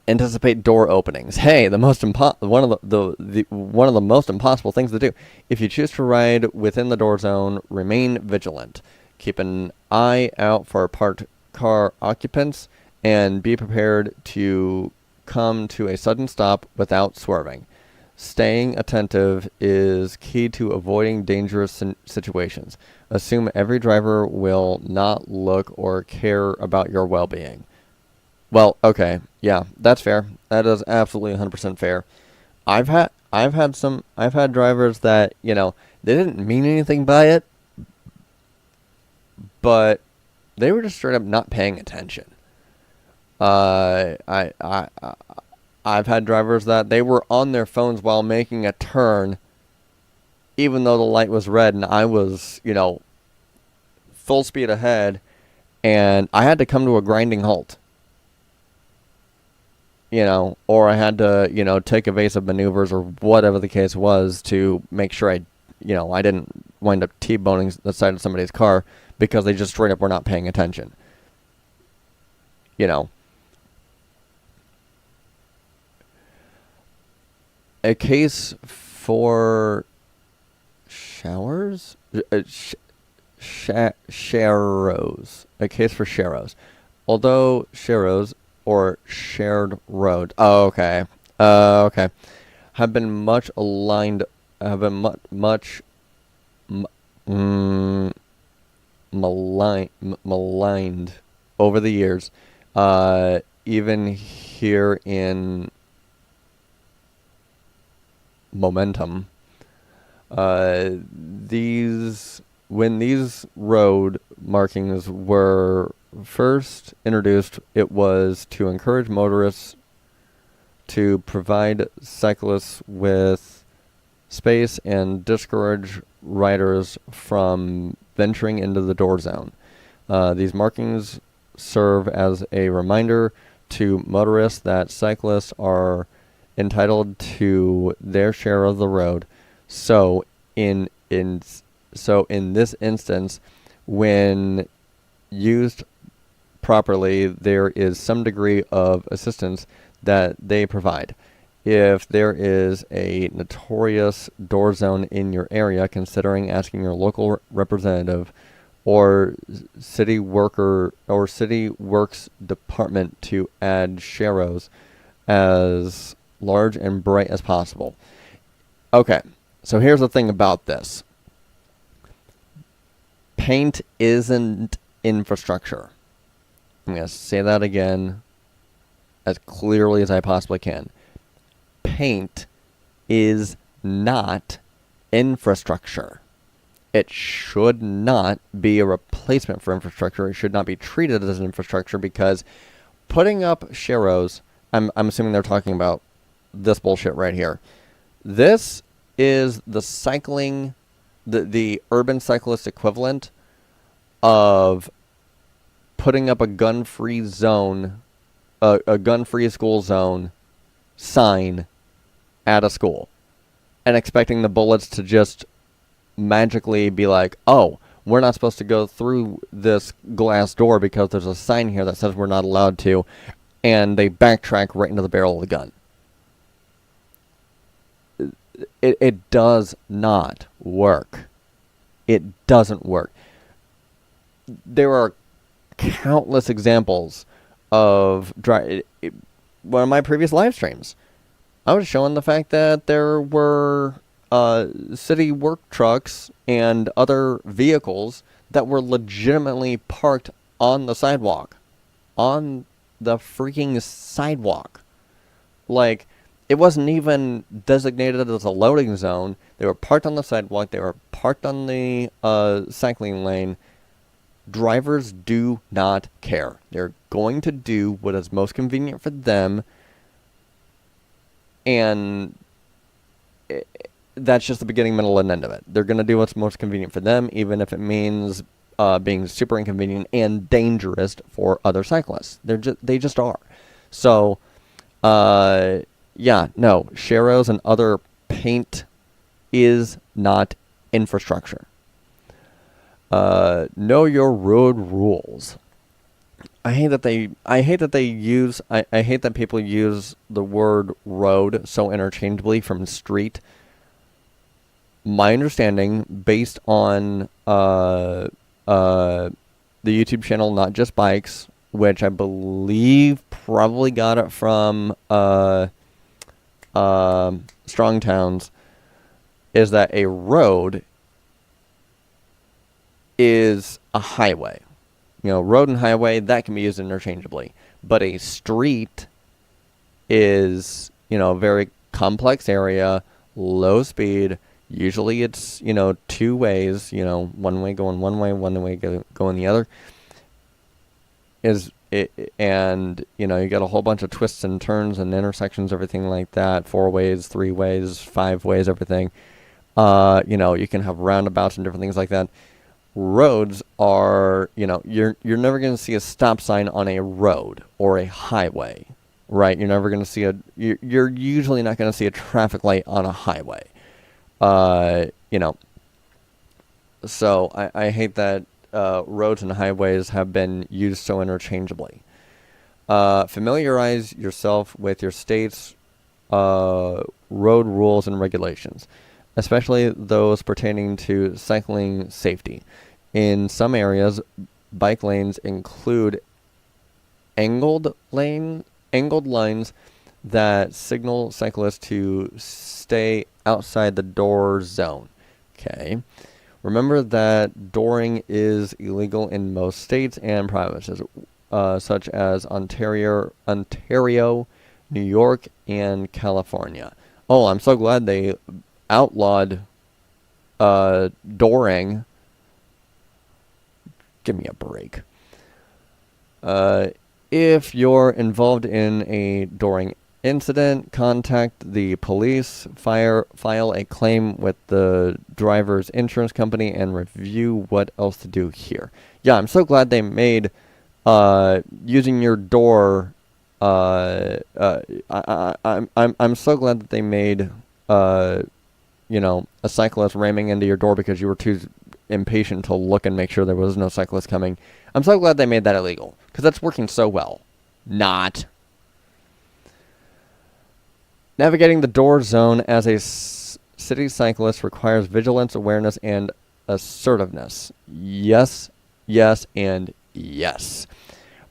Anticipate door openings. Hey, one of the most impossible things to do. If you choose to ride within the door zone, remain vigilant. Keep an eye out for parked car occupants and be prepared to come to a sudden stop without swerving. Staying attentive is key to avoiding dangerous situations. Assume every driver will not look or care about your well-being. Well, okay, yeah, that's fair. That is absolutely 100% fair. I've had drivers that, you know, they didn't mean anything by it, but they were just straight up not paying attention. I've had drivers that they were on their phones while making a turn, even though the light was red and I was, you know, full speed ahead, and I had to come to a grinding halt. You know, or I had to, you know, take evasive maneuvers or whatever the case was to make sure I didn't wind up T-boning the side of somebody's car because they just straight up were not paying attention. you know, a case for showers? Sharrows. A case for sharrows. Although sharrows or shared road. Oh, okay. Okay. Have been much aligned. Have been much mm, maligned over the years. Even here in Momentum, these when these road markings were first introduced, it was to encourage motorists to provide cyclists with space and discourage riders from venturing into the door zone. These markings serve as a reminder to motorists that cyclists are entitled to their share of the road. So in this instance, when used properly, there is some degree of assistance that they provide. If there is a notorious door zone in your area, considering asking your local representative or city worker or city works department to add sharrows as large and bright as possible. Okay, so here's the thing about this. Paint isn't infrastructure. I'm going to say that again as clearly as I possibly can. Paint is not infrastructure. It should not be a replacement for infrastructure. It should not be treated as infrastructure, because putting up sharrows, I'm assuming they're talking about this bullshit right here. This is the cycling, the urban cyclist equivalent of putting up a gun-free zone, a gun-free school zone sign at a school, and expecting the bullets to just magically be like, oh, we're not supposed to go through this glass door because there's a sign here that says we're not allowed to, and they backtrack right into the barrel of the gun. It does not work. It doesn't work. There are countless examples of one of my previous live streams. I was showing the fact that there were city work trucks and other vehicles that were legitimately parked on the sidewalk. On the freaking sidewalk. Like, it wasn't even designated as a loading zone. They were parked on the sidewalk. They were parked on the cycling lane. Drivers do not care. They're going to do what is most convenient for them, and that's just the beginning, middle, and end of it. They're going to do what's most convenient for them, even if it means being super inconvenient and dangerous for other cyclists. They just are. So, yeah, no, sharrows and other paint is not infrastructure. Know your road rules. I hate that people use the word road so interchangeably from street. My understanding, based on the YouTube channel Not Just Bikes, which I believe probably got it from Strong Towns, is that a road is a highway. You know, road and highway, that can be used interchangeably. But a street is, a very complex area, low speed. Usually it's, two ways, one way going one way, one way going the other. And, you got a whole bunch of twists and turns and intersections, everything like that. 4 ways, 3 ways, 5 ways, everything. You can have roundabouts and different things like that. Roads are, you're never going to see a stop sign on a road or a highway, right? You're never going to see you're usually not going to see a traffic light on a highway. So I hate that roads and highways have been used so interchangeably. Familiarize yourself with your state's road rules and regulations, especially those pertaining to cycling safety. In some areas, bike lanes include angled lines that signal cyclists to stay outside the door zone. Okay. Remember that dooring is illegal in most states and provinces, such as Ontario, New York, and California. Oh, I'm so glad they outlawed dooring. Give me a break. If you're involved in a dooring incident, contact the police, file a claim with the driver's insurance company, and review what else to do here. Yeah, I'm so glad they made using your door. I'm so glad that they made a cyclist ramming into your door because you were too impatient to look and make sure there was no cyclist coming. I'm so glad they made that illegal because that's working so well. Not. Navigating the door zone as a city cyclist requires vigilance, awareness, and assertiveness. Yes, yes, and yes.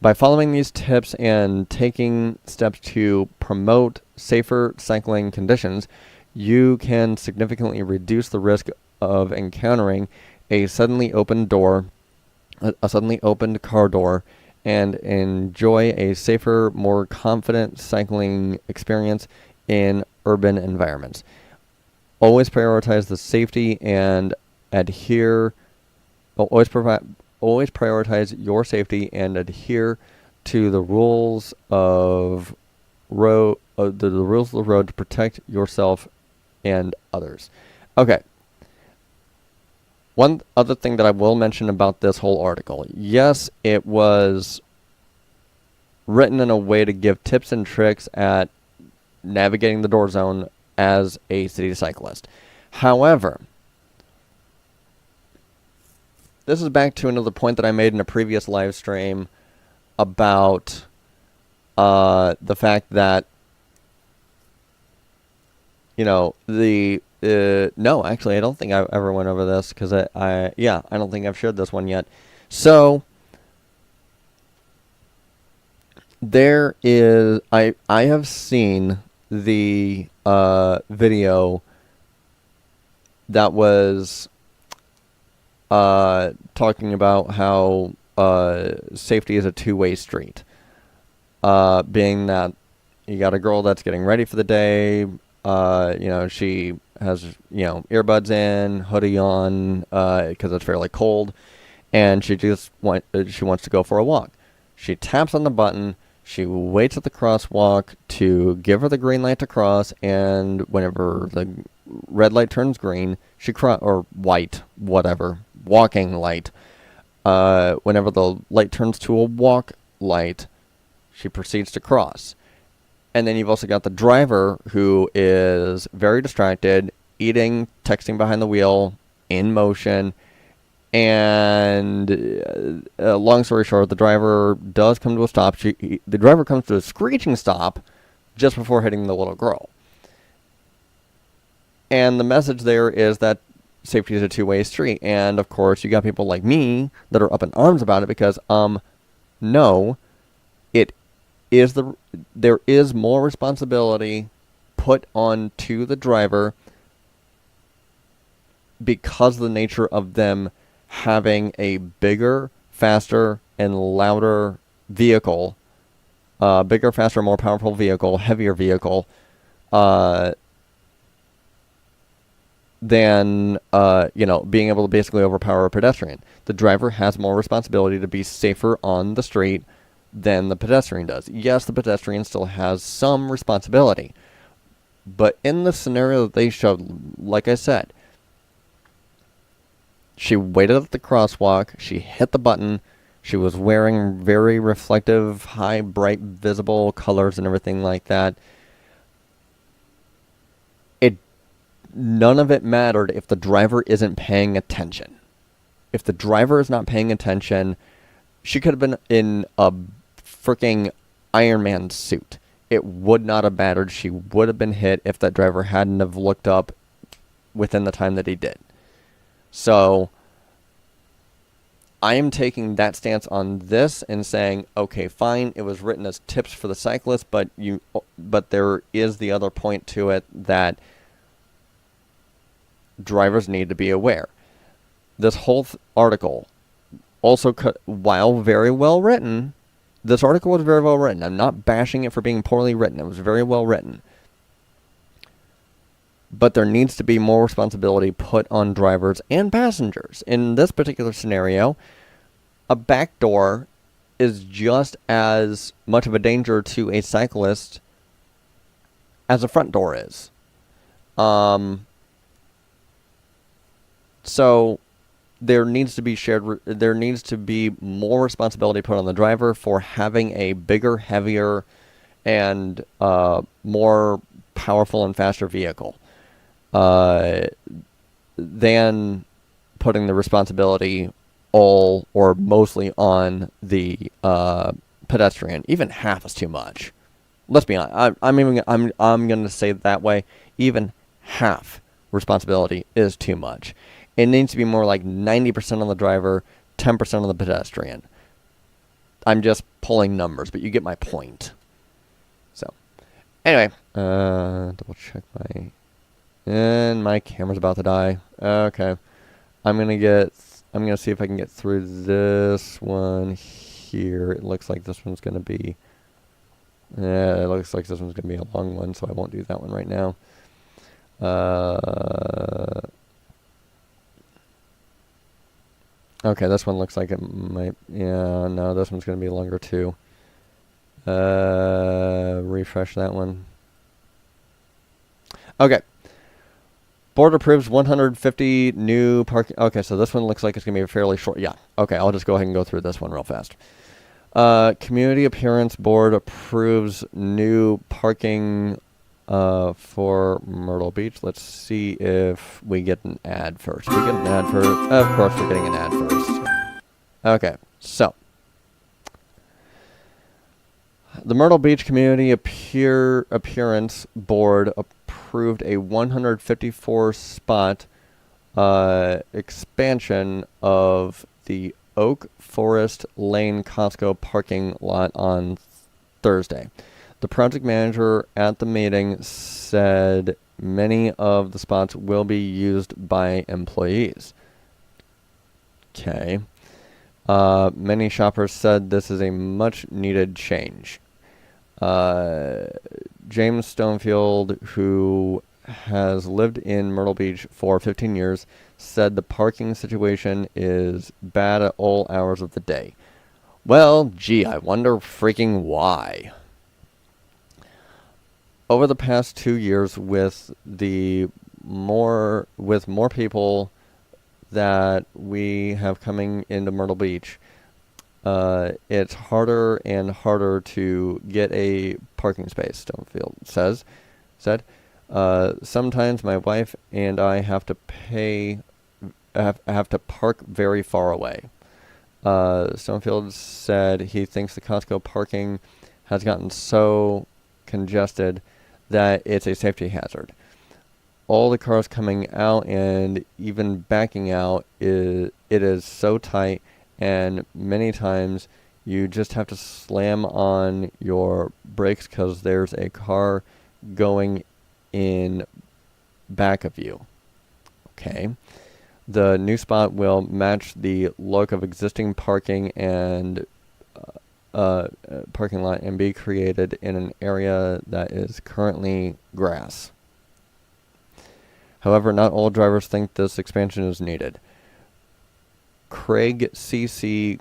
By following these tips and taking steps to promote safer cycling conditions, you can significantly reduce the risk of encountering a suddenly opened car door, and enjoy a safer, more confident cycling experience in urban environments. Always prioritize the safety and adhere. Always prioritize your safety and adhere to the rules of the rules of the road to protect yourself and others. Okay. One other thing that I will mention about this whole article. Yes, it was written in a way to give tips and tricks at navigating the door zone as a city cyclist. However, this is back to another point that I made in a previous live stream about the fact that, no, actually, I don't think I ever went over this because I don't think I've shared this one yet. So there is, I have seen the video that was talking about how safety is a two-way street. Being that you got a girl that's getting ready for the day, she has, earbuds in, hoodie on, because it's fairly cold, and she wants to go for a walk. She taps on the button, she waits at the crosswalk to give her the green light to cross, and whenever the red light turns green, or white, whatever, walking light, whenever the light turns to a walk light, she proceeds to cross. And then you've also got the driver who is very distracted, eating, texting behind the wheel, in motion. And long story short, the driver does come to a stop. The driver comes to a screeching stop just before hitting the little girl. And the message there is that safety is a two-way street. And, of course, you got people like me that are up in arms about it because, no, there is more responsibility put onto the driver because of the nature of them having a bigger, faster, and louder vehicle, bigger, faster, more powerful vehicle, heavier vehicle, than being able to basically overpower a pedestrian. The driver has more responsibility to be safer on the street than the pedestrian does. Yes, the pedestrian still has some responsibility, but in the scenario that they showed, like I said, she waited at the crosswalk, she hit the button, she was wearing very reflective, high, bright, visible colors and everything like that. None of it mattered if the driver isn't paying attention. If the driver is not paying attention, she could have been in a freaking Iron Man suit. It would not have mattered. She would have been hit if that driver hadn't have looked up within the time that he did. So I am taking that stance on this and saying, okay, fine, it was written as tips for the cyclist, but there is the other point to it that drivers need to be aware. This whole article also, while very well written, this article was very well written. I'm not bashing it for being poorly written. It was very well written. But there needs to be more responsibility put on drivers and passengers. In this particular scenario, a back door is just as much of a danger to a cyclist as a front door is. So there needs to be more responsibility put on the driver for having a bigger, heavier, and more powerful and faster vehicle than putting the responsibility all or mostly on the pedestrian. Even half is too much. Let's be honest. I'm going to say it that way. Even half responsibility is too much. It needs to be more like 90% on the driver, 10% on the pedestrian. I'm just pulling numbers, but you get my point. So, anyway, double check and my camera's about to die. Okay, I'm gonna see if I can get through this one here. It looks like this one's gonna be. It looks like this one's gonna be a long one, so I won't do that one right now. Okay, this one looks like it might. Yeah, no, this one's going to be longer too. Refresh that one. Okay. Board approves 150 new parking. Okay, so this one looks like it's going to be fairly short. Yeah. Okay, I'll just go ahead and go through this one real fast. Community Appearance Board approves new parking for Myrtle Beach. Let's see if we get an ad first. We get an ad first. Of course, we're getting an ad first. Okay, so the Myrtle Beach Community Appearance Board approved a 154 spot expansion of the Oak Forest Lane Costco parking lot on Thursday. The project manager at the meeting said many of the spots will be used by employees. Okay. Many shoppers said this is a much needed change. James Stonefield, who has lived in Myrtle Beach for 15 years, said the parking situation is bad at all hours of the day. Well, gee, I wonder freaking why. Over the past 2 years, with more people that we have coming into Myrtle Beach, it's harder and harder to get a parking space. Stonefield said. Sometimes my wife and I have to park very far away. Stonefield said he thinks the Costco parking has gotten so congested that it's a safety hazard. All the cars coming out and even backing out, it is so tight, and many times you just have to slam on your brakes because there's a car going in back of you. Okay. The new spot will match the look of existing parking and parking lot and be created in an area that is currently grass. However, not all drivers think this expansion is needed. Craig C.C.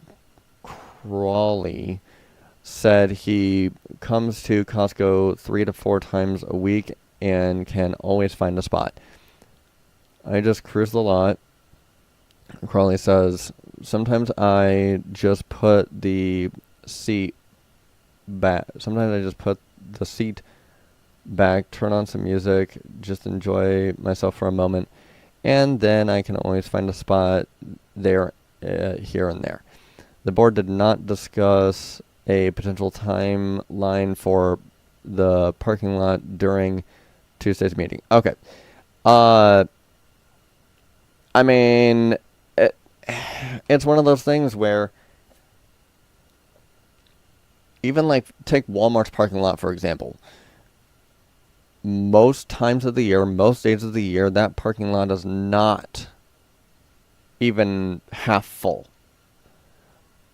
Crawley said he comes to Costco 3 to 4 times a week and can always find a spot. I just cruise the lot. Crawley says, sometimes I just put the seat back. Turn on some music, just enjoy myself for a moment, and then I can always find a spot there, here and there. The board did not discuss a potential timeline for the parking lot during Tuesday's meeting. Okay. I mean, it's one of those things where even like take Walmart's parking lot for example. Most times of the year, most days of the year, that parking lot is not even half full.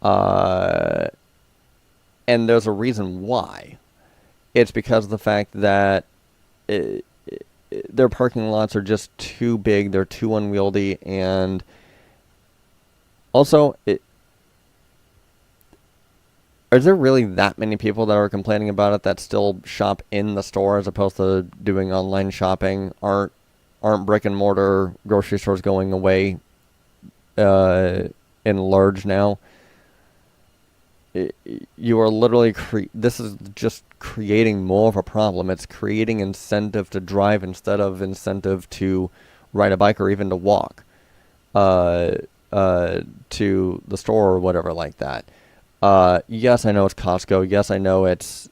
And there's a reason why. It's because of the fact that their parking lots are just too big, they're too unwieldy, and also, is there really that many people that are complaining about it that still shop in the store as opposed to doing online shopping? Aren't brick and mortar grocery stores going away in large now? You are literally this is just creating more of a problem. It's creating incentive to drive instead of incentive to ride a bike or even to walk to the store or whatever like that. Yes, I know it's Costco. Yes, I know it's,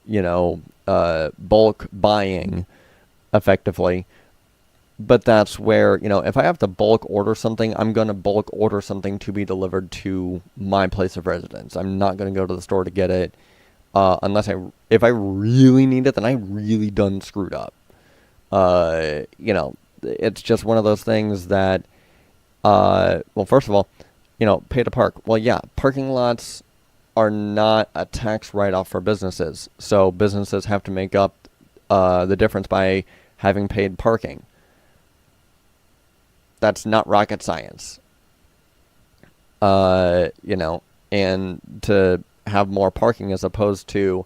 bulk buying effectively. But that's where, if I have to bulk order something, I'm going to bulk order something to be delivered to my place of residence. I'm not going to go to the store to get it unless if I really need it, then I really done screwed up. It's just one of those things that, well, first of all, pay to park. Well, yeah, parking lots are not a tax write-off for businesses. So businesses have to make up the difference by having paid parking. That's not rocket science. And to have more parking as opposed to,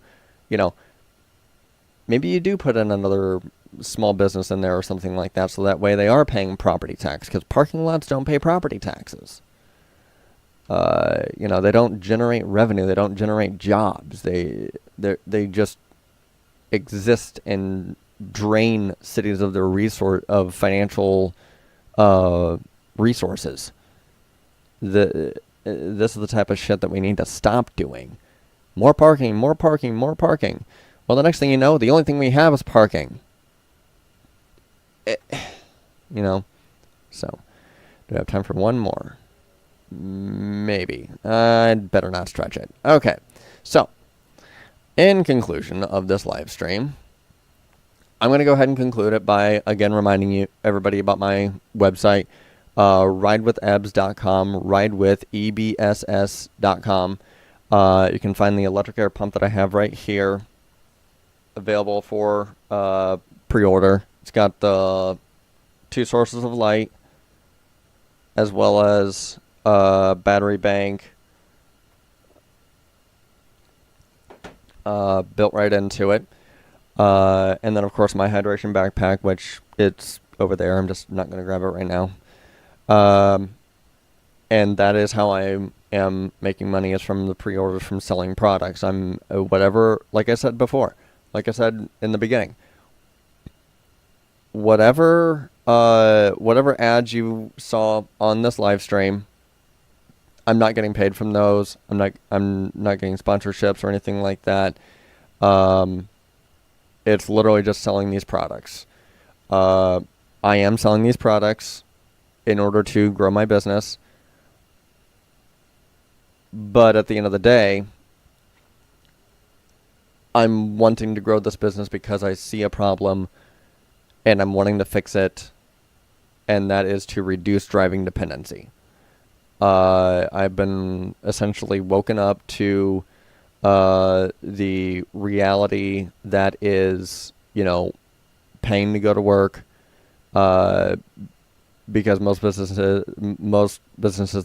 maybe you do put in another small business in there or something like that, so that way they are paying property tax, because parking lots don't pay property taxes. They don't generate revenue. They don't generate jobs. They just exist and drain cities of their financial resources. This is the type of shit that we need to stop doing. More parking, more parking, more parking. Well, the next thing you know, the only thing we have is parking. So, do I have time for one more? Maybe. I'd better not stretch it. Okay. So, in conclusion of this live stream, I'm going to go ahead and conclude it by, again, reminding everybody about my website, ridewithebs.com, ridewithebss.com. You can find the electric air pump that I have right here, available for pre-order. It's got the 2 sources of light, as well as battery bank built right into it. And then, of course, my hydration backpack, which it's over there. I'm just not going to grab it right now. And that is how I am making money, is from the pre-orders from selling products. I'm whatever, like I said before, like I said in the beginning, whatever ads you saw on this live stream, I'm not getting paid from those. I'm not getting sponsorships or anything like that. It's literally just selling these products. I am selling these products in order to grow my business. But at the end of the day, I'm wanting to grow this business because I see a problem and I'm wanting to fix it. And that is to reduce driving dependency. I've been essentially woken up to the reality that is, paying to go to work, because most businesses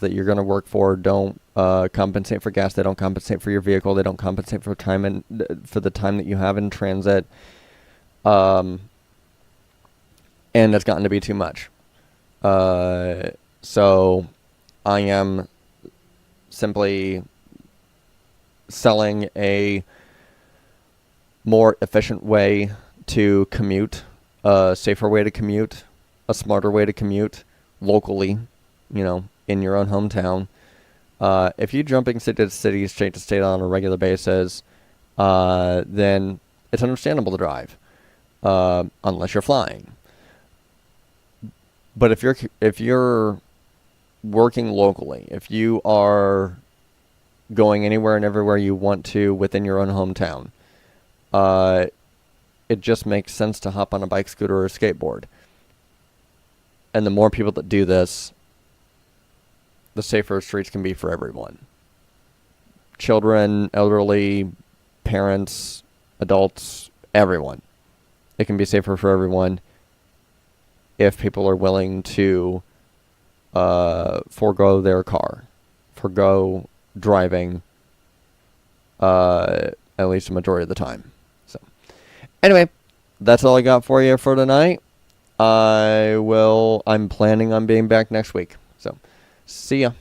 that you're going to work for don't compensate for gas. They don't compensate for your vehicle. They don't compensate for time and for the time that you have in transit. And it's gotten to be too much. So I am simply selling a more efficient way to commute, a safer way to commute, a smarter way to commute locally, in your own hometown, If you jumping city to city, state to state on a regular basis, then it's understandable to drive, unless you're flying. But if you're working locally, if you are going anywhere and everywhere you want to within your own hometown, it just makes sense to hop on a bike, scooter, or a skateboard. And the more people that do this, the safer streets can be for everyone. Children, elderly, parents, adults, everyone. It can be safer for everyone if people are willing to forego their car, forego driving, at least a majority of the time. So, anyway, that's all I got for you for tonight. I'm planning on being back next week. So, see ya.